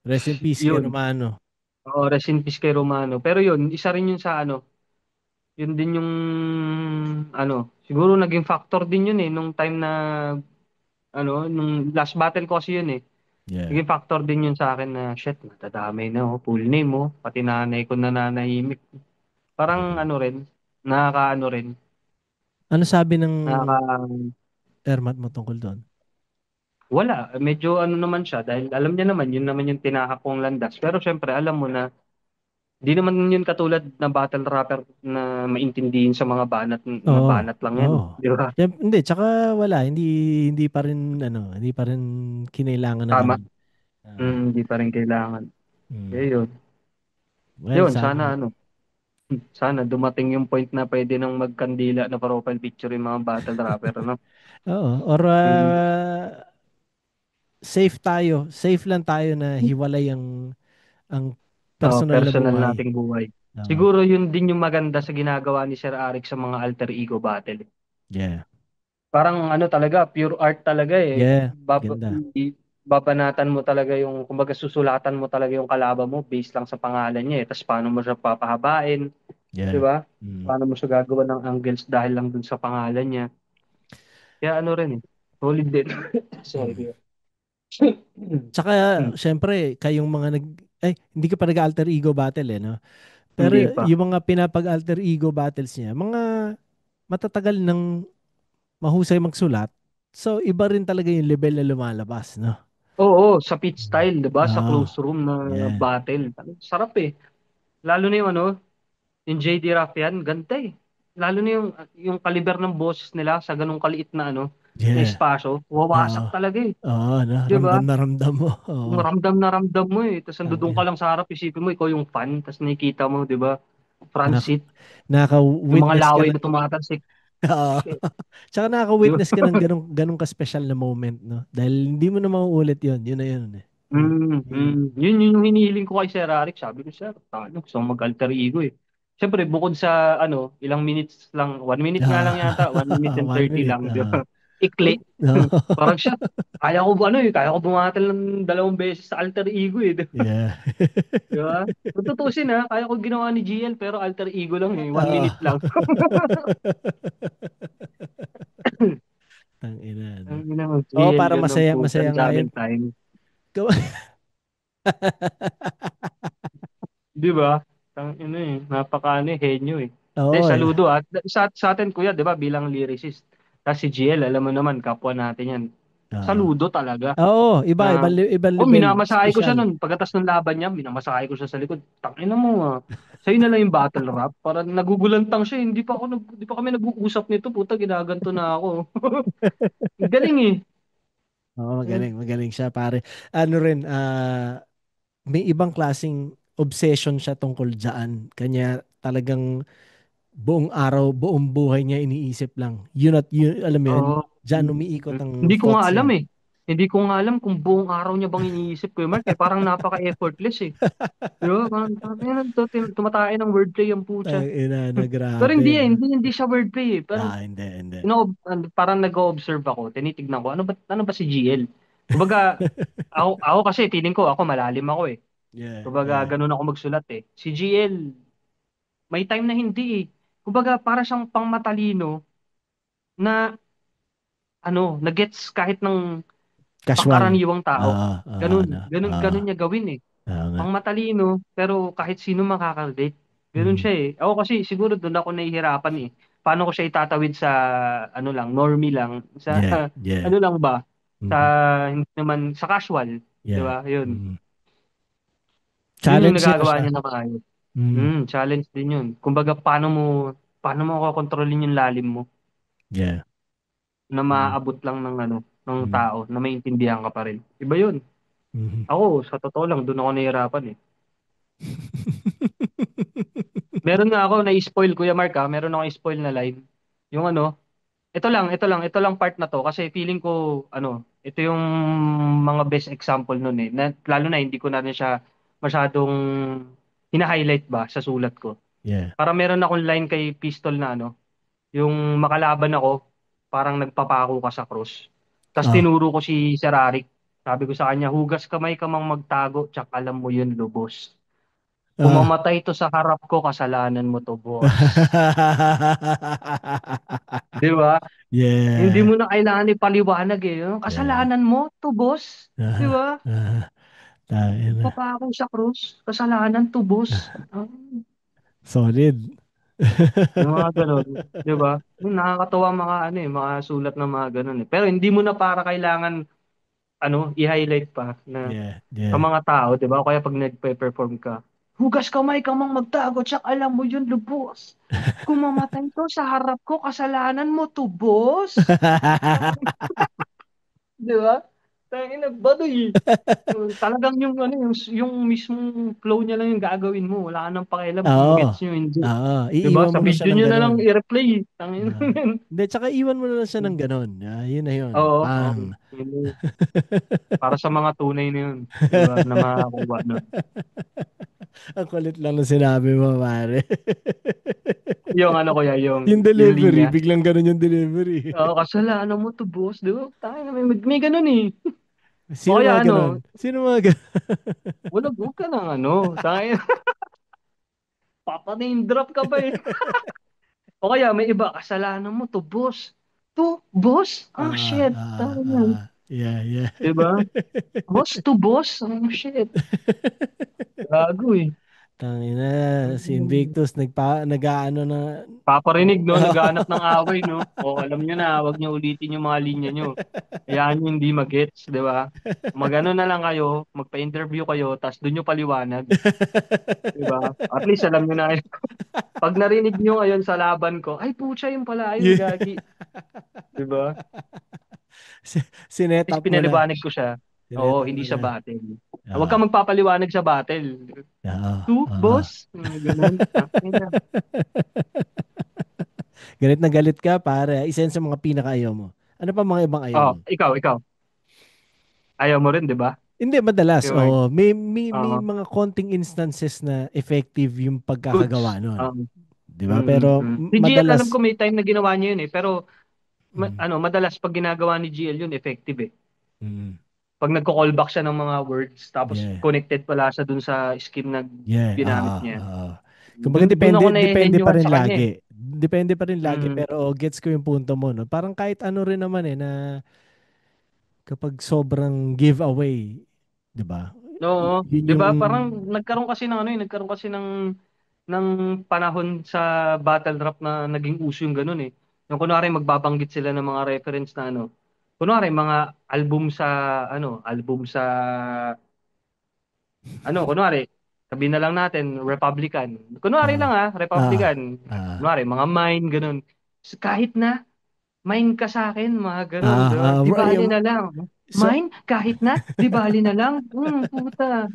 Rest in peace kay Yun. Romano. Oo, rest in peace kay Romano. Pero yun, isa rin yun sa ano, yun din yung ano, siguro naging factor din yun eh, nung time na ano, nung last battle ko kasi yun eh. Yeah. Naging factor din yun sa akin na shit, natadamay na oh, full name oh, pati nanay ko nananahimik. Parang Yeah. ano rin, nakakaano rin, Ano sabi ng nakaka Ermat mo tungkol doon? wala, medyo ano naman siya dahil alam niya naman yun naman yung tinahak kong landas. Pero syempre alam mo na di naman yun katulad na battle rapper na maintindihin sa mga banat na Oo. banat lang yan, Oo. di ba? Hindi, tsaka wala, hindi pa rin ano, hindi pa rin kinailangan na Tama. ganun. Oo. Hindi pa rin kailangan. Mm. Eh yun. Well, Yun, sana sana nga. ano, sana dumating yung point na pwede nang magkandila na profile picture yung mga battle rapper, ano? Oo. Or Mm. safe tayo. Safe lang tayo na hiwalay ang Oh, personal na personal buhay. nating buhay. Oo. Siguro yun din yung maganda sa ginagawa ni Sir Arik sa mga alter ego battle. Yeah. Parang ano talaga, pure art talaga eh. Yeah. Ganda. Babanatan mo talaga yung, kumbaga susulatan mo talaga yung kalaban mo based lang sa pangalan niya eh. Tapos paano mo siya papahabain, di Yeah. ba? Mm. Paano mo siya gagawa ng angles dahil lang dun sa pangalan niya. Kaya ano rin eh, solid din. Sorry. Mm. Kuya. Tsaka, syempre, kayong mga hindi ka pa nag-alter ego battle eh, no? Pero Hindi pa. yung mga pinapag-alter ego battles niya, mga matatagal ng mahusay magsulat. So, iba rin talaga yung level na lumalabas, no? Oo, sa pit style, 'di ba? Sa Oo. close room na Yeah. battle. Sarap eh. Lalo na yung ano, yung JD Raffian, ganda eh. Lalo na yung kaliber ng boses nila sa ganung kaliit na ano, na Yeah. espasyo, Oo. wawasak talaga eh. Oo, no? 'Di ba? Ramdam na ramdam mo. Oo. Ramdam na ramdam mo eh. Tapos nandun ka Tangina. lang sa harap, isipin mo, ikaw yung fan. Tapos nakikita mo, 'di ba? Front Nak seat, yung mga Nakaka-witness ka laway ng na tumatalsik. Oo. Shit. Tsaka 'Di ba? nakaka-witness ka ng ganong ka-special na moment, no? Dahil hindi mo na mauulit yun. Yun na yun eh. Yun yung hinihiling ko kay Sir Eric. Sabi ko, Sir, ano, gusto ko mag-alter ego eh. Siyempre, bukod sa, ano, ilang minutes lang, 1 minute nga lang yata, 1 minute and 1 30 minute. lang, di ba? Ikli. No. Parang siya, kaya ko bumatal ng 2 beses sa alter ego eh, di ba? Yeah. Di ba? Kung tutusin ha, kaya ko ginawa ni GL, pero alter ego lang eh, 1 minute Oo. lang. Ang ina, no? Ang ina mo, Oo, GL para yun ng masaya, puta, masaya ang nga yun. daming time. Di ba? Ang ina eh, napaka ano eh, henyo eh. De, Oo, saludo at sa atin kuya, 'di ba, bilang lyricist. Tapos si GL, alam mo naman, kapwa natin yan. Oo. Saludo talaga. Oo, iba, Na, ibang oh, level, minamasahe ko siya special. nun. Pagkatas ng laban niya, minamasahe ko siya sa likod. Tangina mo ah. Sa'yo na lang yung battle rap. Para nagugulantang siya. Hindi pa kami nag-uusap nito. Puta, ginaganto na ako. Galing eh. Oo, magaling, magaling siya, pare. Ano rin, may ibang klasing obsession siya tungkol dyan. Kanya talagang buong araw, buong buhay niya iniisip lang. Yun at yun, alam mo yun, Oo. dyan umiikot ang Hindi ko nga thoughts alam niya. eh. Hindi ko nga alam kung buong araw niya bang iniisip ko yung Mark eh. Parang napaka-effortless eh. Di ba? Parang tumatay ng wordplay ang pucha. Ina na Pero grabe. hindi eh. Hindi siya wordplay eh. Parang, Hindi, hindi. parang nag-observe ako. Tinitignan ko. Ano ba si GL? Kumbaga, ako kasi feeling ko ako malalim ako eh. Yeah, Kumbaga, yeah. ganun ako magsulat eh. Si GL, may time na hindi eh. Kumbaga, para siyang pangmatalino na na-gets kahit ng Casual. pangkaraniwang tao. Ano, Ganun niya gawin eh. nga. Pang matalino, pero kahit sino makaka-relate. Ganun Mm. siya eh. Ako kasi siguro doon ako nahihirapan eh. Paano ko siya itatawid sa normie lang, sa Yeah, yeah. ano lang ba? Sa Mhm. hindi naman sa casual, 'di Yeah. ba? 'Yun. Mm. 'Yun yung Challenge nga nagagawa siya. niya na maayos. Mm. Challenge din 'yun. Kumbaga paano mo kokontrolin yung lalim mo Yeah. na Mm. maaabot lang ng Mm. tao na maintindihan ka pa rin. Iba 'yun. Mhm. Ako, sa totoo lang, doon ako nahihirapan eh. Meron nga ako na-spoil, Kuya Mark meron ako spoil na line. Yung ito lang part na to kasi feeling ko ito yung mga best example nun eh. Lalo na hindi ko na rin siya masyadong hina-highlight ba sa sulat ko. Yeah. Para meron akong line kay Pistol na yung makalaban ako, parang nagpapako ka sa cross. Tapos Oh. tinuro ko si Sir Arik. Sabi ko sa kanya, hugas kamay ka mang magtago, tsak alam mo yun, lubos. Ah. Kumamatay to sa harap ko, kasalanan mo to, boss. Di ba? Hindi Yeah. mo na kailangan ipaliwanag eh. Yeah. Kasalanan mo to, boss. Di ba? Tayo na. Papako sa krus, kasalanan to, boss. Solid. Yung mga ganun. Di ba? Yung nakakatawa mga mga sulat ng mga ganun eh. Pero hindi mo na para kailangan i-highlight pa na Yeah, sa yeah. mga tao, di ba? O kaya pag nagpe-perform ka, hugas kamay ka mang magtago, tsak alam mo yun, lubos. Kung mamatay to sa harap ko, kasalanan mo to, boss. Di ba? Tangina, baduy. Talagang yung mismong flow niya lang yung gagawin mo. Wala ka nang pakialam kung Oo. gets nyo hindi. Oo. Di ba? Iiwan Sa mo na siya video ng nyo na ganun. lang i-replay. Tangina. Hindi, tsaka iwan mo na lang siya ng ganun. Yun na yun. Oo. Bang. Para sa mga tunay na yun. Di ba? Na makakuha nun. Ang kulit lang na sinabi mo, pare. Yung kuya, Yung yung delivery, linya. biglang ganun yung delivery. Oo, kasalanan mo to, boss. Di ba? Tangina, may ganun eh. O Sino kaya mga ganun? Sino mga ganun? huwag ka ng tangina. Papa-name drop ka pa eh. O kaya may iba, kasalanan mo to, boss. To, boss? Ah, shit. Tangina. Yeah, yeah. Diba? Boss to boss? Oh, shit. Gago eh. Tangina, si Invictus nag-aano na. Paparinig, no? Naghahanap ng away, no? O, alam nyo na, huwag nyo ulitin yung mga linya nyo. Hayaan nyo hindi mag-gets, di ba? Magano na lang kayo, magpa-interview kayo, tapos doon nyo paliwanag. Di ba? At least alam nyo na. Pag narinig nyo ngayon sa laban ko, ay, pucha, yung pala, ayun, Yeah. gagi. Di ba? At Sinet least up mo na. pinaliwanag ko siya. Sinet Oo, up hindi mo sa na. battle. Huwag Ah, kang magpapaliwanag sa battle. To, ah. boss? Ganun. Galit na galit ka, pare. Isa yan sa mga pinaka-ayaw mo. Ano pa mga ibang ayaw Oh, mo? ikaw. Ayaw mo rin, di ba? Hindi, madalas. Kuya Mark? Oh, may Oo. mga konting instances na effective yung pagkakagawa Goods. nun. Um, Di ba? Pero Si GL, alam madalas, ko may time na ginawa niya yun eh. Pero, mm, madalas pag ginagawa ni GL yun, effective eh. mm, Pag nagko-callback siya ng mga words, tapos yeah, connected pala siya dun sa scheme na yeah, ginamit niya. Kumbaga Dun ako depende pa nahehenyuhan rin sa kanya eh. lagi. Depende pa rin lagi, Mm. pero gets ko yung punto mo, no? Parang kahit ano rin naman na kapag sobrang giveaway, 'di ba? Oo, Yun 'di yung ba? Parang nagkaroon kasi ng panahon sa battle rap na naging uso yung ganun eh. Yung kunwari magbabanggit sila ng mga reference na ano, kunwari mga album sa kunwari, sabihin na lang natin, Republican. Kunwari lang Ah, ah, Republican. ah, Kunwari, mga mine, ganun. Kahit na, mine ka sa akin, mga ganun, di ba? Di bali na lang. so, Mine, kahit na, di bali na lang. Puta.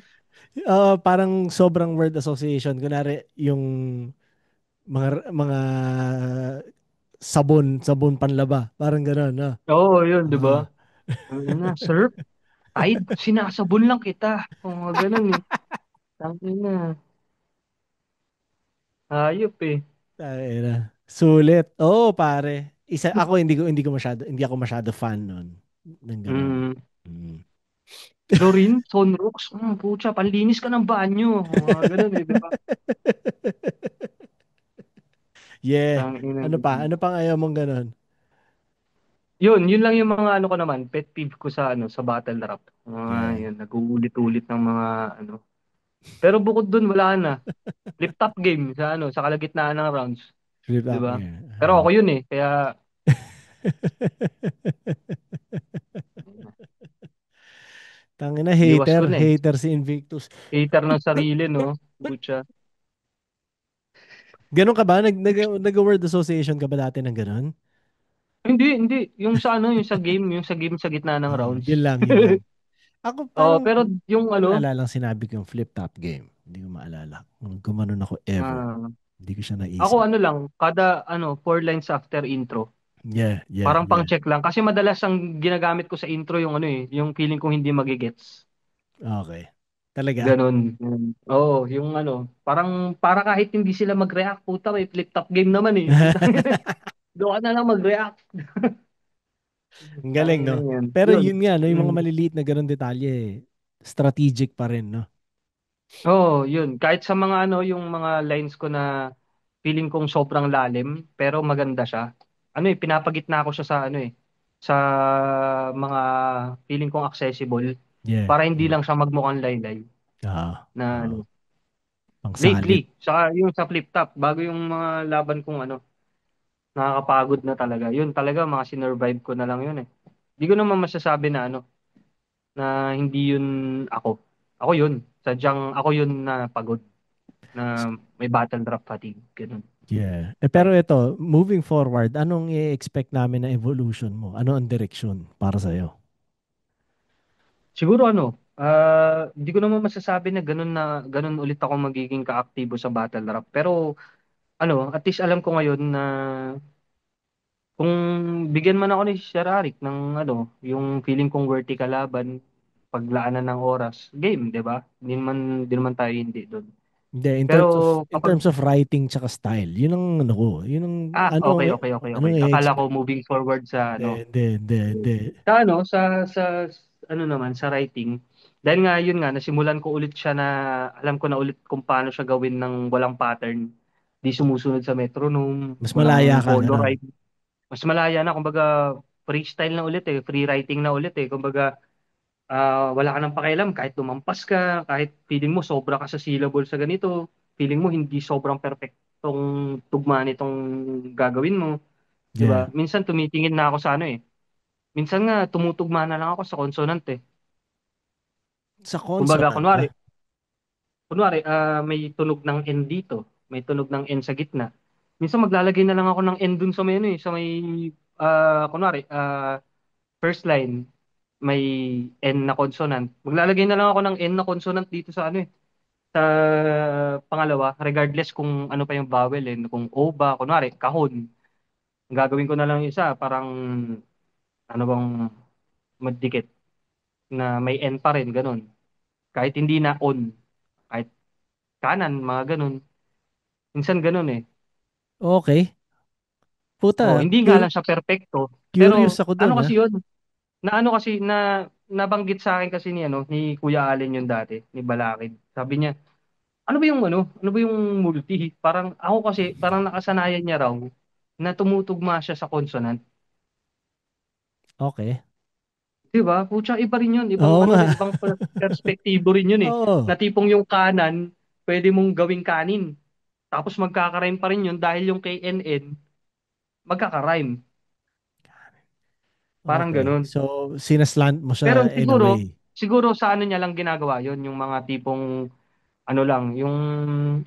parang sobrang word association. Kunwari, yung mga sabon panlaba. Parang gano'n, no? Oo, yun, di ba? Ah. Ano na, sir, Tide, sinasabon lang kita. O, mga ganun eh. Tangin na. Hayop eh. Tangina. Sulit. Oo, pare. Ako hindi ako masyado fan nun ng gano'n. Mm. Mm. Chlorine, sunrocks, pucha, panlinis ka ng banyo. Mga ganun eh, di ba? Yeah. Tangin na. Ano pa? Ano pang ayaw mong gano'n? Yun lang yung mga ano ko naman, pet peeve ko sa sa battle rap. Yeah. Yun, nag-uulit-ulit ng mga ano. Pero bukod dun wala na. Flip top game sa kalagitnaan ng rounds, Flip 'di up. ba? Yeah. Pero ako yun eh, kaya Tangina, iwas hater. ko na eh. Hater si Invictus. Hater ng sarili, no? Pucha. Ganun ka ba? Nag-word association ka ba dati ng ganun? Hindi. Yung sa game sa gitna ng rounds. Yun lang, yun lang. Ako Oh, parang, pero hindi yung ko naalala ang sinabi ko yung flip-top game. Hindi ko maalala. Kung gumanon ako ever. ah, Hindi ko siya ako naisip. ano lang, kada 4 lines after intro. Yeah, yeah, Parang yeah. pang-check lang. Kasi madalas ang ginagamit ko sa intro yung yung feeling kong hindi magigets. Okay. Talaga? Ganon. Oo, yung parang para kahit hindi sila mag-react, puta, may flip-top game naman eh. Putang ina, doon ka na lang mag-react. Ang galing, Tangina no? yan. Pero Yun. yun nga, no, yung mga Mm. maliliit na ganun detalye, strategic pa rin, no? Oo, yun. Kahit sa mga yung mga lines ko na feeling kong sobrang lalim, pero maganda siya. Pinapagitna ko siya sa sa mga feeling kong accessible Yeah, para hindi yeah. lang siya magmukhang laylay Ah, na ah, pang salit. lately, yung sa flip top, bago yung mga laban kong nakakapagod na talaga. Yun talaga, mga sinervive ko na lang yun eh. Hindi ko naman masasabi na na hindi yun ako. Ako yun. Sadyang ako yun na pagod, na may battle rap fatigue. Ganun. Yeah. Pero Type. ito, moving forward, anong i-expect namin na evolution mo? Ano ang direction para sa'yo? Siguro hindi ko naman masasabi na ganun ulit ako magiging kaaktibo sa battle rap. Pero at least alam ko ngayon na kung bigyan man ako ni Sir Arik ng yung feeling kong worthy kalaban, paglaanan ng oras, game, 'di ba? Hindi naman tayo hindi doon. Hindi, Pero in kapag terms of writing tsaka style, yun ang ano ko, yun ang okay, okay, okay, okay. anong Akala ko i-expect. moving forward sa Hindi. sa sa writing. Dahil nga yun nga nasimulan ko ulit siya na alam ko na ulit kung paano siya gawin ng walang pattern. Di sumusunod sa metronome, Mas malaya walang ka, ganun. coloride. Mas malaya na kumbaga freestyle na ulit free writing na ulit kumbaga wala ka nang pakialam kahit lumampas ka, kahit feeling mo sobra ka sa syllable sa ganito, feeling mo hindi sobrang perpektong tugma nitong gagawin mo, 'di Yeah. ba? Minsan tumitingin na ako sa minsan nga tumutugma na lang ako sa consonant eh. Sa Kumbaga consonant, kunwari, ah. may tunog ng N dito, may tunog ng N sa gitna. Minsan maglalagay na lang ako ng N dun sa may sa may kunwari first line may N na consonant. Maglalagay na lang ako ng N na consonant dito sa sa pangalawa, regardless kung ano pa yung vowel kung O ba, kunwari, kahon. Ang gagawin ko na lang yung isa, parang bang magdikit na may N pa rin, ganun. Kahit hindi na on, kahit kanan, mga ganun. Minsan ganun eh. Okay. Oh, Puta, hindi nga lang siya perpekto, curious pero ako dun, ah. kasi yun, kasi na nabanggit sa akin kasi ni Kuya Allen yun dati, ni Balakid. Sabi niya, ano ba yung multi? Parang ako kasi, parang nakasanayan niya raw na tumutugma siya sa consonant. Okay. 'Di ba? Pucha, iba rin yun. Ibang Oo nga. ibang perspektibo rin yun eh. Oo. Na tipong yung kanan, pwede mong gawing kanin. Tapos magkaka-rhyme pa rin yun dahil yung KNN, magkaka-rhyme. Parang Okay. ganun. So, sinaslant mo Pero siya in a siguro, way. siguro sa ano niya lang ginagawa yon, yung mga tipong ano lang, yung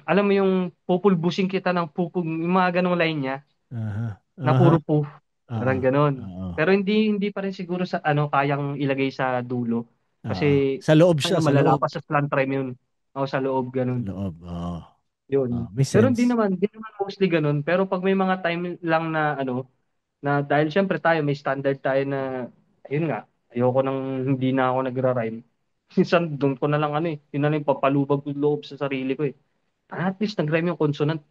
alam mo yung pupulbusin kita ng yung mga ganong line niya Aha. na Aha. puro puff, Oo. parang ganun. Oo. Pero hindi pa rin siguro sa ano kayang ilagay sa dulo Oo. kasi Sa loob siya, ano sa malala loob. pa sa slant rhyme yun. O sa loob Sa ganun. loob. Oo. Oo. Yun. May Pero sense. di naman mostly ganun. Pero pag may mga time lang na ano, na dahil syempre tayo may standard tayo na, ayun nga, ayoko nang hindi na ako nagra-rhyme. Minsan doon ko na lang ano eh, yun na lang yung papalubag ko loob sa sarili ko eh. At least nag-rhyme yung consonant,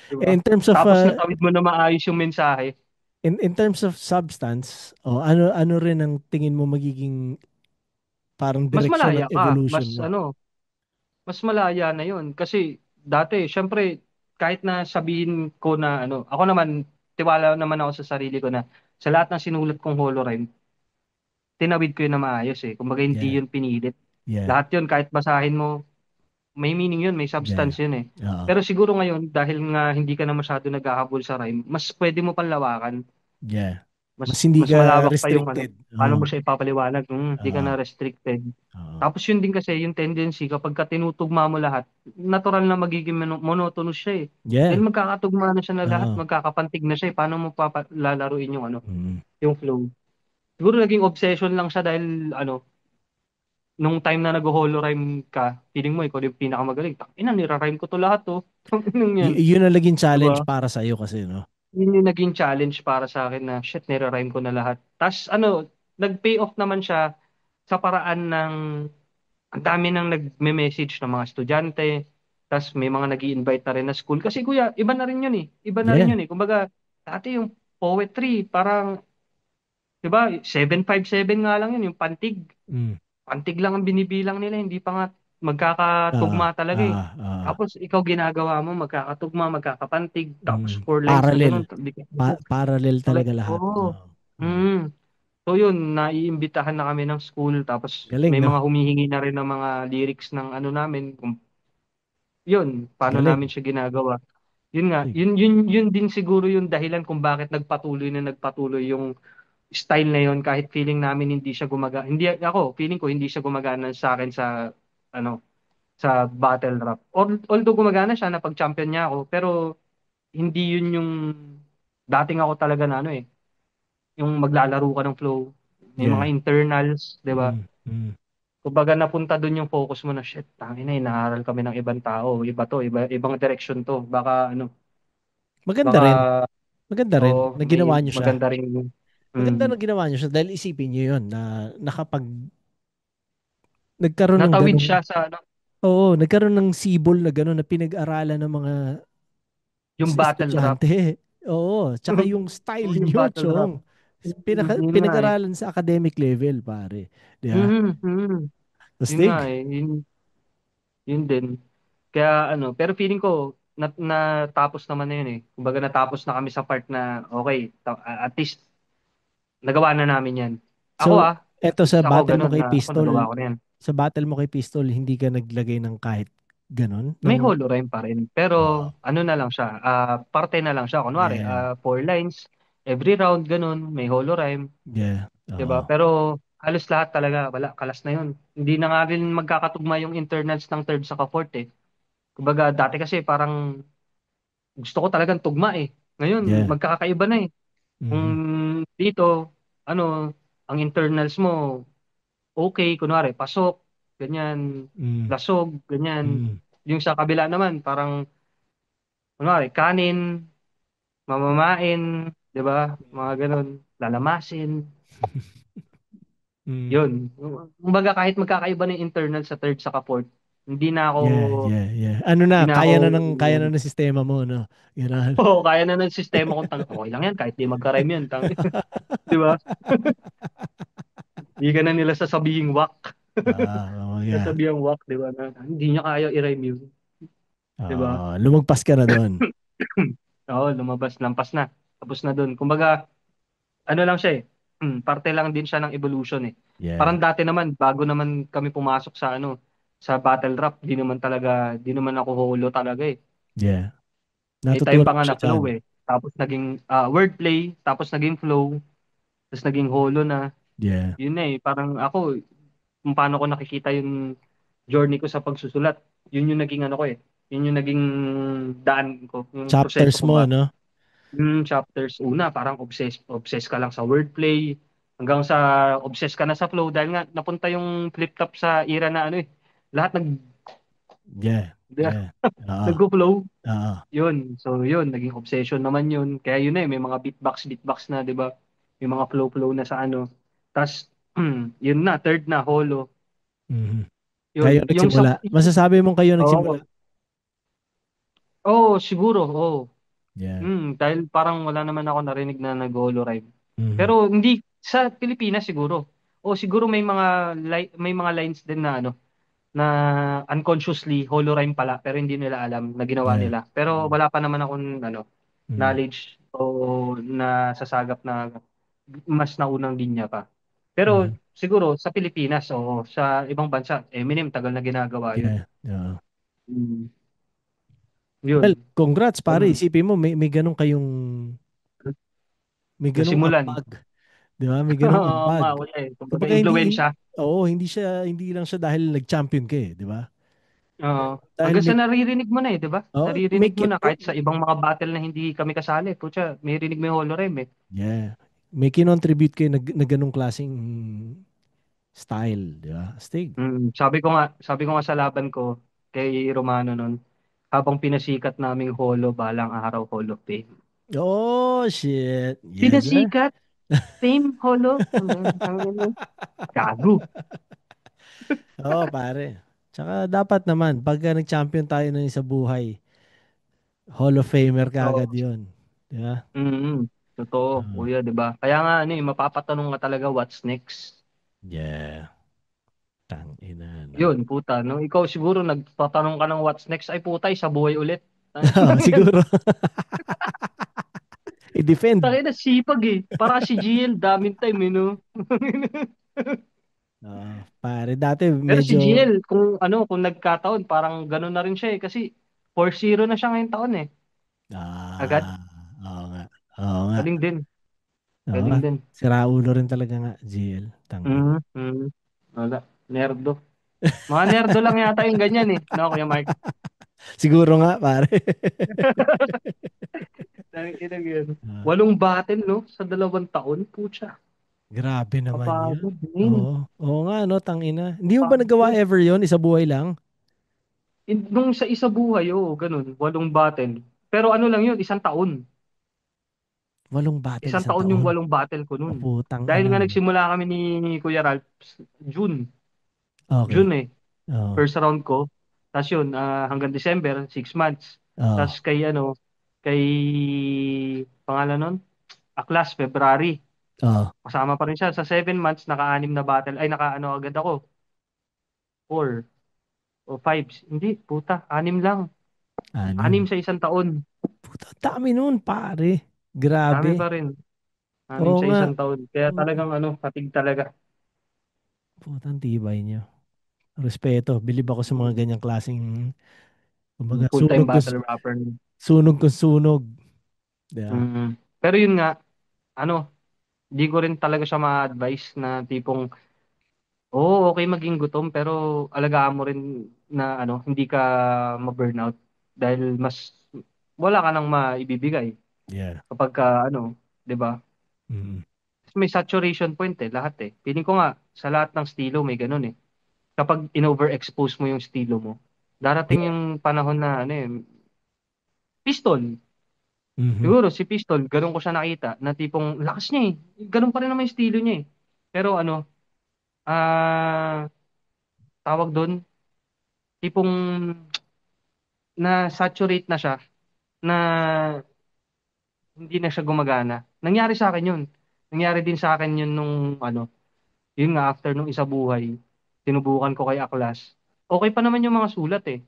di ba? In terms of Tapos natawid mo na maayos yung mensahe. in terms of substance, ano rin ang tingin mo magiging parang Mas direksyon malaya at ka, evolution mas mo? ano, mas malaya na yun. Kasi dati, syempre, kahit na sabihin ko na ano, ako naman, tiwala naman ako sa sarili ko na sa lahat ng sinulat kong holorhyme, tinawid ko yun na maayos eh. Kumbaga hindi Yeah. yun pinilit. Yeah. Lahat yun, kahit basahin mo, may meaning yun, may Yeah. substance yun eh. Oo. Pero siguro ngayon, dahil nga hindi ka na masyado naghahabol sa rhyme, mas pwede mo pang lawakan. Yeah. Mas Mas hindi mas ka malawak pa yung ano, restricted. paano mo Oo. siya ipapaliwanag, hindi ka Oo. na restricted. Oo. Tapos yun din kasi yung tendency kapag ka tinutugma mo lahat, natural na magiging monotonous siya eh. Yeah. Dahil magkakatugma na siya na lahat, Oo. magkakapantig na siya eh. Paano mo lalaruin yung ano, Mm. yung flow. Siguro naging obsession lang siya dahil ano, nung time na nag-holorhyme ka, feeling mo ikaw yung pinakamagaling. Ina, nira-rhyme ko to lahat to. Tanginang yan. Yun ang naging challenge Diba? para sa iyo kasi, no? Yun yung naging challenge para sa akin na shit, nira-rhyme ko na lahat. Tapos ano, nag-pay off naman siya sa paraan ng ang dami nang nagme-message ng mga estudyante. Tapos may mga nag invite na rin na school. Kasi kuya, iba na rin yun eh. Iba na rin Yeah. yun eh. Kumbaga, dati yung poetry, parang, di ba, 757 nga lang yun, yung pantig. Mm. Pantig lang ang binibilang nila, hindi pa nga Ah, magkakatugma talaga eh. ah, ah. Tapos ikaw ginagawa mo, magkakatugma, magkakapantig, tapos Mm. four lines na Parallel. ganun. Di ka, oh, Parallel like, talaga lahat. oo. Oo. Mm. Mm. So yun, naiimbitahan na kami ng school, tapos Galing, may no? mga humihingi na rin ng mga lyrics ng ano namin, kung yun, paano namin Galing. siya ginagawa. Yun nga, Galing. yun din siguro yung dahilan kung bakit nagpatuloy yung style na yun kahit feeling namin hindi siya gumagana. Hindi ako, feeling ko hindi siya gumagana sa akin sa ano, sa battle rap. Although gumagana siya na pag-champion niya ako, pero hindi yun yung dating ako talaga na ano eh, yung maglalaro ka ng flow. May mga Yeah. internals, 'di ba? Mm. Mm. Kumbaga napunta doon yung focus mo na shit, tangin na, inaaral kami ng ibang tao, iba to, ibang direction to. Baka ano, Maganda baka rin. Maganda rin o na may ginawa niyo siya. maganda rin Maganda mm, na ginawa niyo siya dahil isipin niyo yun na nakapag nagkaroon ng natawid ganong siya sa ano, oo, nagkaroon ng sibol na gano'n na pinag-aralan ng mga yung battle rap. estudyante. Oo, tsaka yung style Yung niyo, battle rap. chong. Yun nga eh. Pinag-aralan sa academic level, pare. Di ba? Mm. Yun nga Astig. eh. Yun din. Kaya ano, pero feeling ko natapos naman na yun eh. Kumbaga natapos na kami sa part na okay, at least nagawa na namin yan. Ako So, at eto least sa ako battle mo ganun kay na ako nagawa Pistol, ko na yan. sa battle mo kay Pistol, hindi ka naglagay ng kahit ganon? May Ng, holorhyme pa rin. Pero ah, ano na lang siya, parte na lang siya. Kunwari, yeah, 4 lines, every round, ganun, may holorhyme. yeah, 'Di ba? Pero halos lahat talaga, wala, kalas na yun. Hindi na nga rin magkakatugma yung internals ng third sa fourth eh. Kumbaga, dati kasi parang gusto ko talagang tugma eh. Ngayon, yeah, magkakaiba na eh. Kung mm, dito, ano, ang internals mo, okay, kunwari, pasok, ganyan, mm, lasog, ganyan. mm. Yung sa kabila naman, parang, kunwari, kanin, mamamain, di ba? Mga ganun, lalamasin, Mm. yun. Kumbaga, kahit magkakaiba na yung internal sa third sa fourth, hindi na ako, Yeah, yeah, yeah. Ano hindi na, na ako, kaya na ng sistema mo, no? Gano'n. oo, kaya na ng sistema kong okay lang yan, kahit di magka-rhyme yan, di ba? Hindi ka na nila sasabihing wak. Oo, yeah. Sasabihing wak, di ba? Na, hindi niya kaya i-rhyme yun, di ba? Lumagpas ka na doon. Oo, lumabas, lampas na. Tapos na dun. Kumbaga, ano lang siya eh. Parte lang din siya ng evolution eh. Yeah, Parang dati naman, bago naman kami pumasok sa ano, sa battle rap, di naman ako holo talaga eh. yeah. May time pa Natutunan mo nga siya na dyan. flow eh. Tapos naging wordplay, tapos naging flow, tapos naging holo na. Yeah. Yun na eh. Parang ako, kung paano ko nakikita yung journey ko sa pagsusulat, yun yung naging ano ko eh. Yun yung naging daan ko, yung proseso Chapters ko mo, ba. no? Yung chapters, una, parang obsessed ka lang sa wordplay, hanggang sa obsessed ka na sa flow dahil nga napunta yung flip-top sa era na ano eh. Lahat Yeah. Yeah. Oo. naggo-flow. Oo. Yun. So yun, naging obsession naman yun. Kaya yun na eh, may mga beatbox na, 'di ba? May mga flow na sa ano. Tas yun na, third na holo. Mhm. Kayo Yun, yung sa nagsimula. Masasabi mong kayo nagsimula. oh, oh, siguro, oh. Yeah. Dahil parang wala naman ako narinig na nag-holo rhyme. Mhm. Pero hindi sa Pilipinas siguro. O siguro may mga lines din na ano na unconsciously holo rhyme pala pero hindi nila alam na ginawa Yeah. nila. Pero Mhm. wala pa naman akong ano Mhm. knowledge o na sasagap na mas naunang linya pa. Pero Mhm. siguro sa Pilipinas o sa ibang bansa, Eminem tagal na ginagawa yun. Yeah. Oo. Mm, Well, yun. congrats pare. Um, Isipin mo may ganong nasimulan. ambag, 'di ba? May ganong Oo nga, ambag. wala eh. Kumbaga, Kumbaga impluwensya. oo, hindi lang siya dahil nag-champion ka eh, 'di ba? Oo. Dahil Hanggang sa naririnig mo na eh, di ba? oh, Naririnig mo na kahit sa ibang mga battle na hindi kami kasali. Putya, may rinig mo yung Holorem eh. yeah. May kinontribute kayo na ganong klaseng style, 'di ba? Astig. Sabi ko nga sa laban ko kay Romano nun, habang pinasikat naming holo, balang araw Hall of Fame. Oh, shit. Yes, sir. Pinasikat? Fame? Holo? Gago. Oo, pare. Tsaka dapat naman, pagka nag-champion tayo ng isa buhay, Hall of Famer ka Oo. agad yun. Di ba? Mm, totoo, Oo. kuya, di ba? Kaya nga, ano eh, mapapatanong ka talaga what's next. Yeah. Tang ina, no? Yun, puta, no? Ikaw siguro nagtatanong ka ng what's next, ay puta, sa buhay ulit. Oo, siguro. I-defend. Takina sipag eh. Para si GL, daming time eh, no? Oo, pare, dati Pero si medyo, GL, kung nagkataon, parang gano'n na rin siya eh. Kasi 4-0 na siya ngayong taon eh. Agad. ah, oo nga. Oo nga. Galing din. Oo. Galing din. Sira ulo rin talaga nga, GL. Tang ina. Mm, mm. Wala. Nerdo. Mga nerdo lang yata yung ganyan eh. No, Kuya Mark? Siguro nga, pare. Tangina yun. Ah, 8 battle, no? Sa 2 taon. Pucha. grabe naman yun. Kapagod. Eh. Oo. Oo nga, no, tang ina. Hindi mo ba nagawa Kapagod. ever yon isa buhay lang? Nung sa isa buhay, oo, ganun. 8 battle. Pero ano lang yun, 1 taon. 8 battle, Isang isang taon yung taon. 8 battle ko O nun. putang Dahil ina. nga nagsimula kami ni Kuya Ralph, June. Okay. June eh. Oo. First round ko. Tapos yun, hanggang December, 6 months. Oo. Tapos kay pangalan nun, Aklas, February. Oo. Kasama pa rin siya. Sa 7 months, naka-anim na battle. Ay, naka-ano agad ako. 4 o 5. Hindi, puta. 6 lang. 6 Anim. sa isang taon. Puta, dami nun, pare. Dami Grabe. pa rin. 6 Oo sa nga. isang taon. Kaya Mm. talagang fatig talaga. Putang tibay niyo. Respeto. Bilib ako sa mga ganyang klaseng, kumbaga, Full-time battle rapper. sunog kung sunog. Di ba? Pero yun nga, ano, di ko rin talaga siya ma-advise na tipong, oo, okay maging gutom, pero alagaan mo rin na hindi ka ma-burnout dahil wala ka nang maibibigay Yeah. kapag ka, 'di ba? Mm. May saturation point lahat eh. Feeling ko nga sa lahat ng estilo may ganun eh. Kapag in-overexpose mo yung estilo mo, darating Yeah. yung panahon na Pistol. Mhm. Siguro si Pistol, ganun ko siya nakita na tipong lakas niya eh. Ganun pa rin naman yung estilo niya eh. Pero tawag doon, tipong na-saturate na siya na hindi na siya gumagana. Nangyari sa akin yun. Nangyari din sa akin yun yun nga after nung isa buhay, sinubukan ko kay Aklas. Okay pa naman yung mga sulat eh.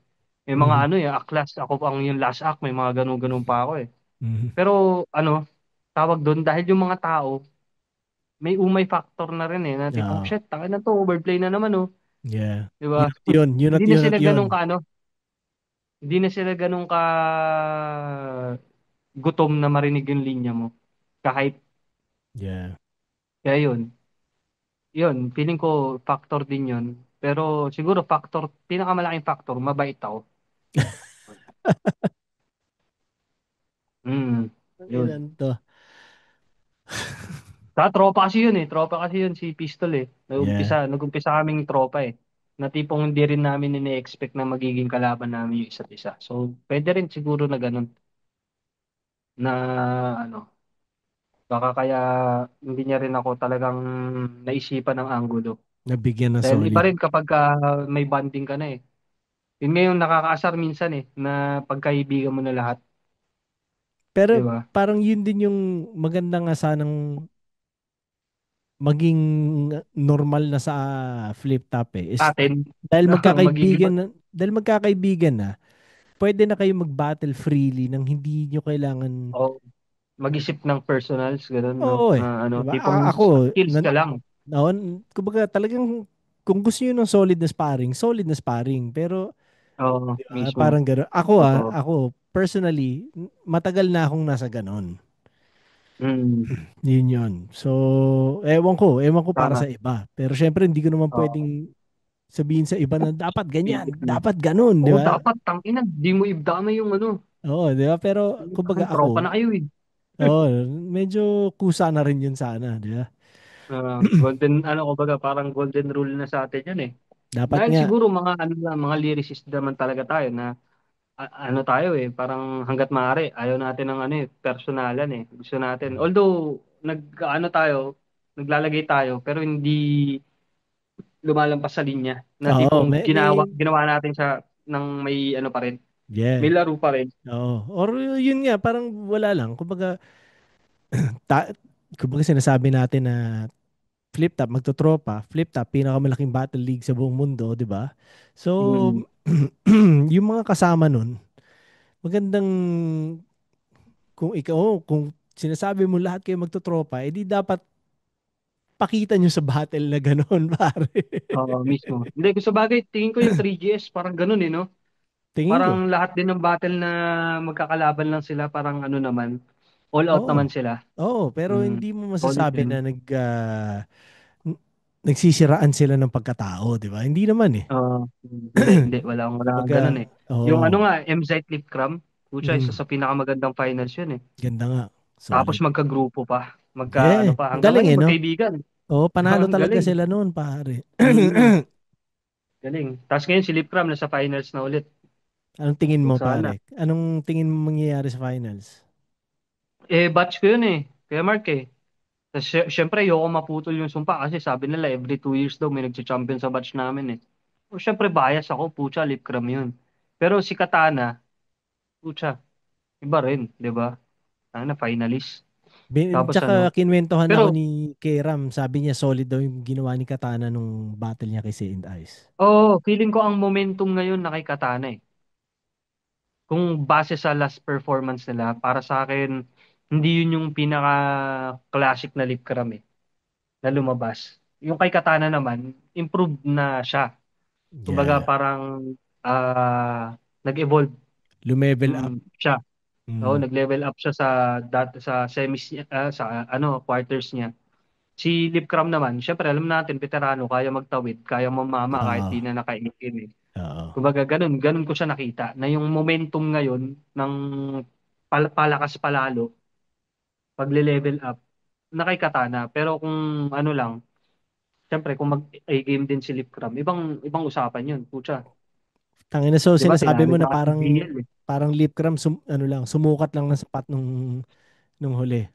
May mga Mhm. Aklas, ako pa ang yung last act, may mga ganun-ganun pa ako eh. Mhm. Pero tawag doon, dahil yung mga tao, may umay factor na rin na tipong, Yeah. shit, tangin na to, overplay na naman oh. Yeah. Di ba? Yun Hindi at na yun at sila yun. ganun Hindi na sila ganun ka gutom na marinig yung linya mo. Kahit, Yeah. kaya yun, feeling ko factor din yun. Pero siguro pinakamalaking factor, mabait ako. Mm, Ang yun. ilan to. Tropa kasi yun eh. Tropa kasi yun si Pistol eh. Yeah. Nag-umpisa kaming tropa eh. Na tipong hindi rin namin ini-expect na magiging kalaban namin yung isa't isa. So, pwede rin siguro na ganun. Na ano, baka kaya hindi niya rin ako talagang naisipan ng anggulo. Nabigyan ng Dahil iba solid. rin kapag may bonding ka na eh. Yun ngayon nakakaasar minsan eh, na pagkaibigan mo na lahat. Di Pero ba? parang yun din yung maganda nga sanang maging normal na sa flip top eh. Sa Is atin, dahil magiging, magkakaibigan na, pwede na kayo mag-battle freely nang hindi nyo kailangan. oh, mag-isip ng personals, gano'n, no? Oo eh. Na ano, 'Di ba? tipong Ako, skills ka lang. kumbaga talagang kung gusto niyo ng solid na sparring. Pero Oo, 'di ba, mismo. parang gano'n. Totoo. Ako personally, matagal na akong nasa gano'n. Mm, Yun yun. So, ewan ko para tama. sa iba. Pero syempre hindi ko naman Oo. pwedeng sabihin sa iba na dapat ganyan, dapat ganun, di Oo, ba? dapat, tangina, di mo ibdama yung ano. Oo, di ba? Pero kumbaga Tropa ako, na kayo eh. oo, medyo kusa na rin yun sana, di ba? Kumbaga, parang golden rule na sa atin yun eh. Dapat Dahil nga, siguro mga lyricist naman talaga tayo na ano tayo eh, parang hangga't maaari, ayaw natin ng ano eh, personalan eh. Gusto natin, although, naglalagay tayo, pero hindi lumalampas sa linya na oo, tipong may, ginawa natin sa ng may ano pa rin, may yeah, laro pa rin. oo. Or yun nga, parang wala lang. Ta, kumbaga sinasabi natin na flip top, pinakamalaking battle league sa buong mundo, di ba? So, Mm. yung mga kasama nun, magandang kung sinasabi mo lahat kayo magtotropa, edi dapat pakita nyo sa battle na gano'n, pare. Oo, mismo. Hindi, kung sa bagay, tingin ko yung 3GS, parang ganun eh, no? Tingin ko. Parang lahat din ng battle na magkakalaban lang sila, parang ano naman, all out Oo. naman sila. Oo, pero Mm. hindi mo Solid masasabi din. na n- nagsisiraan sila ng pagkatao, di ba? Hindi naman eh. Hindi, wala ganun Kumbaga, eh. Yung ano oo. nga, MZ Lipcram, pucha, isa Mhm. sa pinakamagandang finals yun eh. Ganda nga. Tapos Solid. magka-grupo pa, Yeah. magka-ano pa, Ang hanggang galing eh, ngayon no? magkaibigan. Oo, panalo Ang talaga galing. sila noon, pare. Mm, galing. Tapos ngayon si Lipcram nasa finals na ulit. Anong tingin So, mo, pare? sana. Anong tingin mo mangyayari sa finals? Batch ko yun eh. Kaya Mark eh. Tapos syempre, ayoko maputol yung sumpa kasi sabi nila every 2 years daw may nagcha-champion sa batch namin eh. O syempre, bias ako, pucha, Lipcram yun. Pero si Katana, pucha, iba rin, di ba? Sana finalist. Tapos Tsaka ano, kinwentuhan ako pero ni Keram, sabi niya solid daw yung ginawa ni Katana nung battle niya kay Say and Ice. feeling ko ang momentum ngayon na kay Katana eh. Kung base sa last performance nila, para sa akin, hindi yun yung pinaka-classic na Lipcram eh, na lumabas. Yung kay Katana naman, improved na siya. Kumbaga Yeah. parang nag-evolve Lumevel up. siya. Oo, Mm. nag-level up siya sa semis niya, sa ano, quarters niya. Si Lipcram naman, syempre alam natin, veterano, kaya magtawid, kaya mamama kahit Oo. di na nakaitim eh. Oo. Kumbaga ganun ko siya nakita na yung momentum ngayon ng palakas palalo, pagle-level up na kay Katana. Pero kung ano lang, syempre kung mag-A-game din si Lipcram, ibang ibang usapan yun, pucha. Tangina, so 'Di ba sinasabi tinalo mo na niya ka ng parang BL eh. lip cram ano lang, sumukat lang ng sapat nung huli.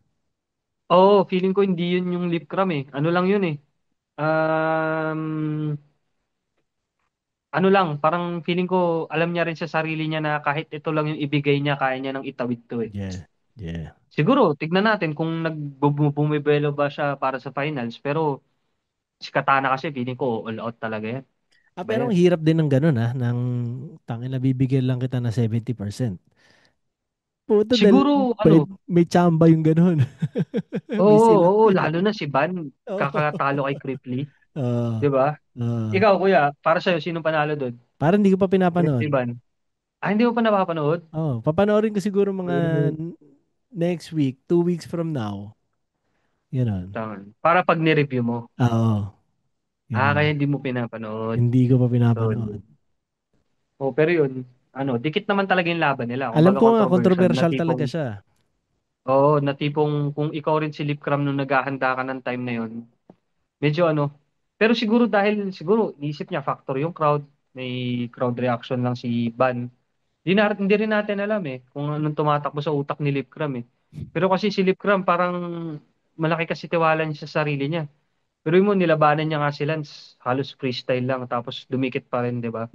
Oo, feeling ko hindi yun yung Lipcram eh. Ano lang yun eh. Um, ano lang, parang feeling ko alam niya rin sa sarili niya na kahit ito lang yung ibigay niya, kaya niya nang itawid to eh. Yeah. Yeah. Siguro, tignan natin kung bumibelo ba siya para sa finals. Pero si Katana kasi feeling ko all out talaga yan. Ba Pero yan? ang hirap din ng ganun ng tangina bibigyan lang kita na 70%. Puta dahil Siguro, ano, may tsamba yung ganun. May oo, silat oo, yun. lalo na si Van, Oo. kakatalo kay Cripply. Oo. Di ba? Oo. Ikaw, kuya, para sa'yo, sino panalo doon? Parang hindi ko pa pinapanood. Cripply Van. Hindi mo pa napapanood? Oh, papanoorin ko siguro mga Eh, next week, 2 weeks from now. Yun. para pag ni-review mo. Oo, Kaya yun. hindi mo pinapanood. Hindi ko pa Solid. pinapanood. Pero yun, dikit naman talaga yung laban nila. Alam Kumbaga ko nga, controversial na controversial talaga tipong, siya. na tipong kung ikaw rin si Lipcram nung naghahanda ka ng time na yun, medyo pero siguro iniisip niya factor yung crowd, may crowd reaction lang si Ban. Hindi rin natin alam kung anong tumatakbo sa utak ni Lipcram Pero kasi si Lipcram parang malaki kasi tiwala niya sa sarili niya. Pero yun mo, nilabanan niya nga si Lance, halos freestyle lang, tapos dumikit pa rin, di ba?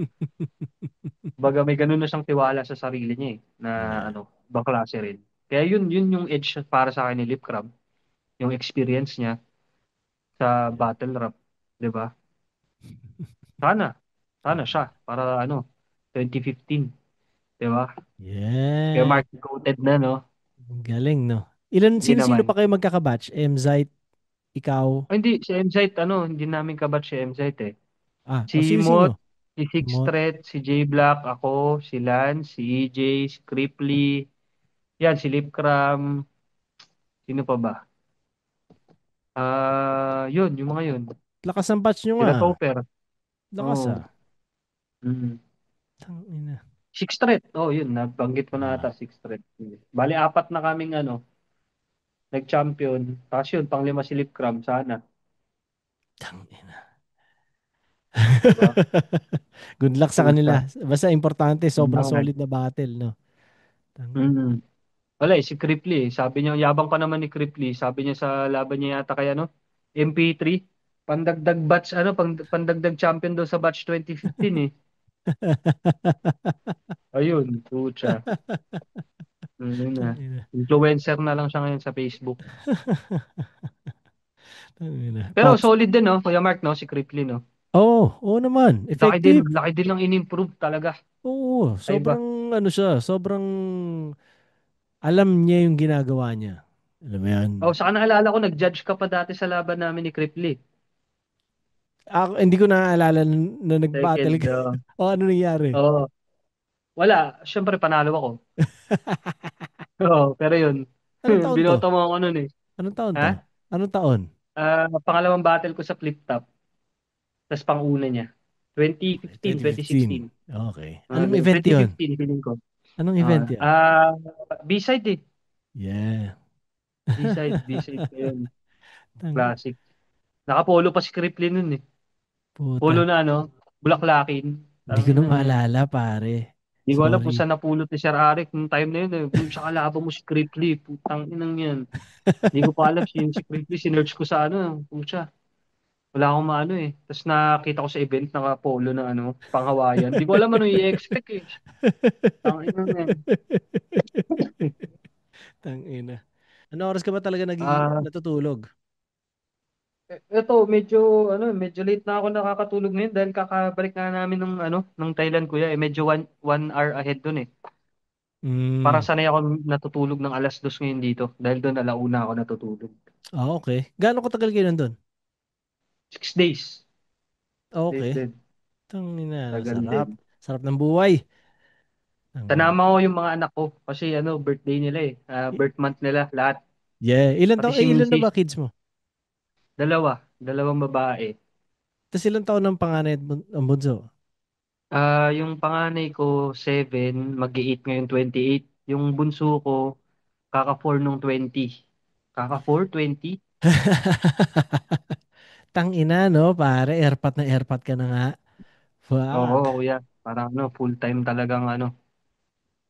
Baga may ganun na siyang tiwala sa sarili niya na Yeah. ibang klase rin. Kaya yun yung edge para sa akin ni Lip Crab, yung experience niya sa battle rap, 'di ba? Sana, sana Yeah. siya para 2015, 'di ba? Kaya Yeah. Mark quoted na no. Galing, no? Hindi Sino-sino naman. pa kayo magkakabatch? Mzite, ikaw? Hindi si Mzite hindi namin kabat si Mzite Si O Mot, sino-sino? si Six Mot. Threat, si J Black, ako, si Lance, si EJ, si Cripply, yan si Lip Cram, sino pa ba? Yun, yung mga yun. Lakas ng batch nyo nga. Sila Topper. Lakas Oo. ah. Mm. Tangina. Six Threat. Yun. Nabanggit ko na ata, Ah, Six Threat. Bali, apat na kaming nag-champion. Tapos yun, panglima si Lip Cram, sana. tangina. Diba? Good luck sa Puta. kanila. Basta importante, sobrang Naman. solid na battle, no? Tangina. Mm. Wala si Cripply. Sabi niya, yabang pa naman ni Cripply. Sabi niya sa laban niya yata kaya, MP3. Pandagdag batch, pandagdag champion daw sa batch 2015 Ayun, pucha. Yun na. Tangina. Influencer na lang siya ngayon sa Facebook. Tangina. Pero Props. solid din, no? Kuya Mark, no? Si Cripply, no? Oo naman. Effective. Laki din ng in-improve talaga. Oo, Iba. sobrang ano siya, sobrang alam niya yung ginagawa niya. Alam mo yan. Saka naalala ko, nag-judge ka pa dati sa laban namin ni Cripply. Ako, hindi ko naaalala na nag-battle Second, ka. O ano nangyari? oh, wala. Siyempre, panalo ako. Pero yun, Anong taon to? binoto mo ako nun Anong taon to? Ha? Anong taon? Pangalawang battle ko sa flip top. Tapos pang-una niya. Okay, 2015, 2015. 2016. Okay. Anong event yon? 2015, feeling ko. Anong event yon? B-side Yeah. B-side ko yun. Tang, Classic. Nakapolo pa si Cripply nun puta. Polo na bulaklakin. Hindi ko Tangin na na maalala, pare. Di ko alam kung Sorry. saan napulot ni Sir Arik nung time na yun Sa kalaban mo si Cripply, putang inang yan. Hindi ko pa alam si Cripply, sinearch ko sa pucha. Wala akong maano Tapos nakita ko sa event, naka-polo na pang-Hawaiian. Di ko alam ano i-expect Tangin na yan. Tangina. Ano oras ka ba talaga Ah, natutulog? Ito, medyo late na ako nakakatulog ngayon dahil kakabalik na namin ng Thailand kuya Medyo one hour ahead dun Para Mm. sanay ako natutulog ng 2:00 ngayon dito. Dahil doon 1:00 ako natutulog. Okay. Gaano katagal kayo nandun? 6 days. Days Okay. din. Tangina, Tagal sarap. din. Sarap ng buhay. Tangina. Tanama ko yung mga anak ko kasi birthday nila birth month nila lahat. Yeah. Pati si Ilan na Mrs. ba kids mo? Dalawang babae. Tapos ilang taon ng panganay at ang bunso? Yung panganay ko 7, mag-8 ngayon 28. Yung bunso ko kaka-4 nung 20. Kaka-4, 20? Tangina, no? Pare, airpat ka na nga. Oo, Fuck. kuya. Parang full time talagang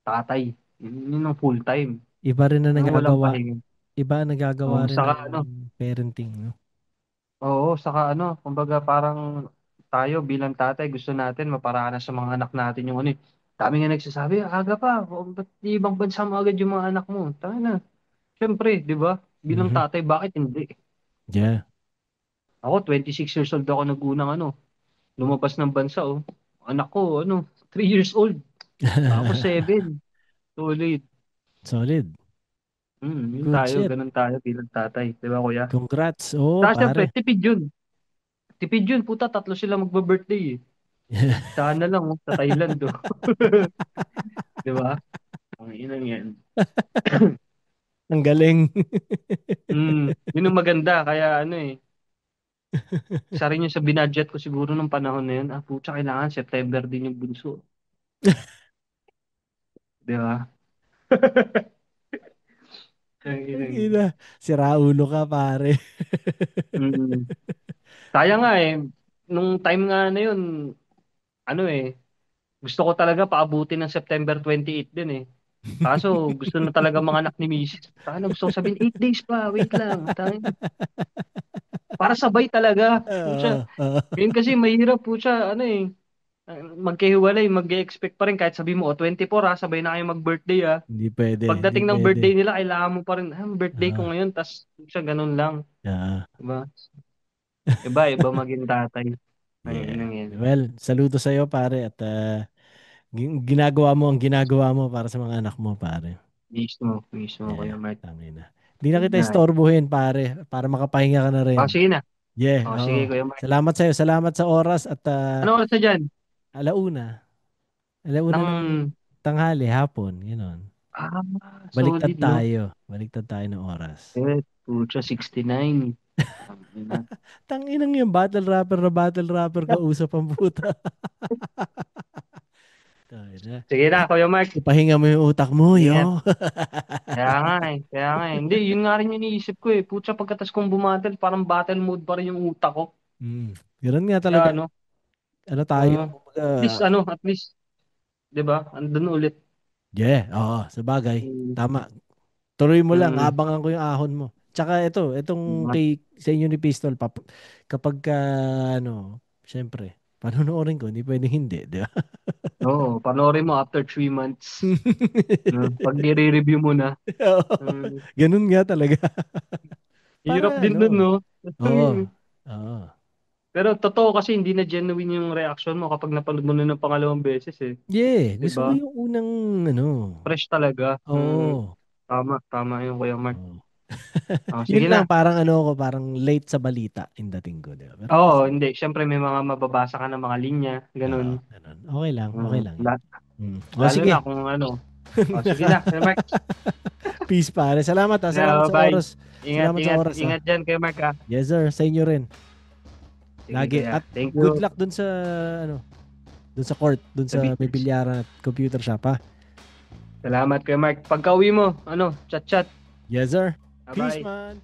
tatay. Yun ang full time. Iba rin na Walang nagagawa. pahinga. Iba ang nagagawa Oo, rin saka ng parenting, no? saka kumbaga parang tayo bilang tatay gusto natin maparanas sa mga anak natin yung Dami nga nagsasabi, aga pa, ba't di ibang bansa mo agad yung mga anak mo? Tayo na. Siyempre, di ba? Bilang Mhm. tatay, bakit hindi? Yeah. Ako, 26 years old ako nagunang lumabas ng bansa Anak ko, 3 years old. Tapos 7. Solid. Solid. Yun Good tayo, shit. ganun tayo bilang tatay. Di ba, kuya? Congrats. Oo, Saka siyempre, pare. tipid yun. Tipid yun, puta, tatlo sila magba-birthday Sana lang, sa Thailand, oh. Di ba? Ang inang yan. Ang galing. Yun ang maganda, kaya ano eh. Isa rin yung sa binadget ko siguro nung panahon na yun. Pucha, kailangan September din yung bunso. Di ba? Ang Ang inang yan. ina, sira ulo ka, pare. Mm. Kaya nga eh, nung time nga na yun, ano eh, gusto ko talaga paabutin ng September 28 din eh. Kaso gusto na talaga mga anak ni Mrs. Sana gusto ko sabihin, 8 days pa, wait lang. Para sabay talaga. Pucha. Oo, oo. Ngayon kasi mahirap, pucha, ano eh, magkahiwalay, mag-expect pa rin kahit sabi mo, 24 ha, sabay na kayo mag-birthday ha. Hindi pwede, hindi Pagdating ng pwede. birthday nila, kailangan mo pa rin, birthday ko Ah, ngayon, tas pucha, ganun lang. ah, Diba? Iba maging tatay. Ay, yeah. inang yan. Well, saludo sa'yo, pare, at ginagawa mo ang ginagawa mo para sa mga anak mo, pare. Mismo, Kuya Yeah, Mark. tangina. Hindi na kita Nice. istorbohin, pare, para makapahinga ka na rin. Sige na. Yeah, Sige, oo. Kuya Mark. Salamat sa'yo, salamat sa oras at Ano oras na dyan? alauna. Alauna ng Ng, tanghali, hapon, gano'n. Baliktad solid, no? tayo. Baliktad tayo ng oras. Pucha, 69. Ina. Tanginang yung battle rapper na battle rapper ka usap ang puta. Tayo na. Sige na, Kuya Mark. Ipahinga mo yung utak mo, Ingat. yo. Kaya nga eh. Hindi, yun nga rin yung iniisip ko eh. Pucha, pagkatas kong bumatel, parang battle mode pa rin yung utak ko. Ganun nga Kaya talaga. ano, Ano tayo? at least, di ba? Andun ulit. Yeah, oo, sa bagay. Mm, Tama. Tuloy mo lang, mm, abangan ko yung ahon mo. Tsaka itong diba? kay sa inyo ni Pistol, kapag ka, syempre, panonoorin ko, hindi pwedeng hindi, di ba? Oo, panoorin mo after 3 months. Pag nire-review mo na. Oo. Mm, Ganun nga talaga. hirap Para din dun, ano, no? oo, oo. Pero totoo kasi hindi na genuine yung reaction mo kapag napanood mo na ng pangalawang beses eh. Yeah, Di gusto ko ba? yung unang, ano, Fresh talaga. oo. Tama yung Kuya Mark. Oo. Sige Yun lang, na. parang parang late sa balita yung dating ko, di ba? Pero Oo, kasi, hindi. Siyempre may mga mababasa ka ng mga linya. Ganun. ganun. Okay lang yun. La- O lalo sige. na kung ano. Sige na, Kuya Mark. Peace pare. Salamat ha. Salamat Yeah, sa bye. oras. Salamat sa oras ha. Ingat dyan, Kuya Mark ah. Yes sir, sa inyo rin. Sige, Lagi. Kuya. At Thank good you. luck dun sa dun sa court, dun sa Sabi- may bilyaran at computer shop ha. Salamat, Kuya Mark. Pagka uwi mo, chat-chat. Yes sir. Peace Bye-bye. man.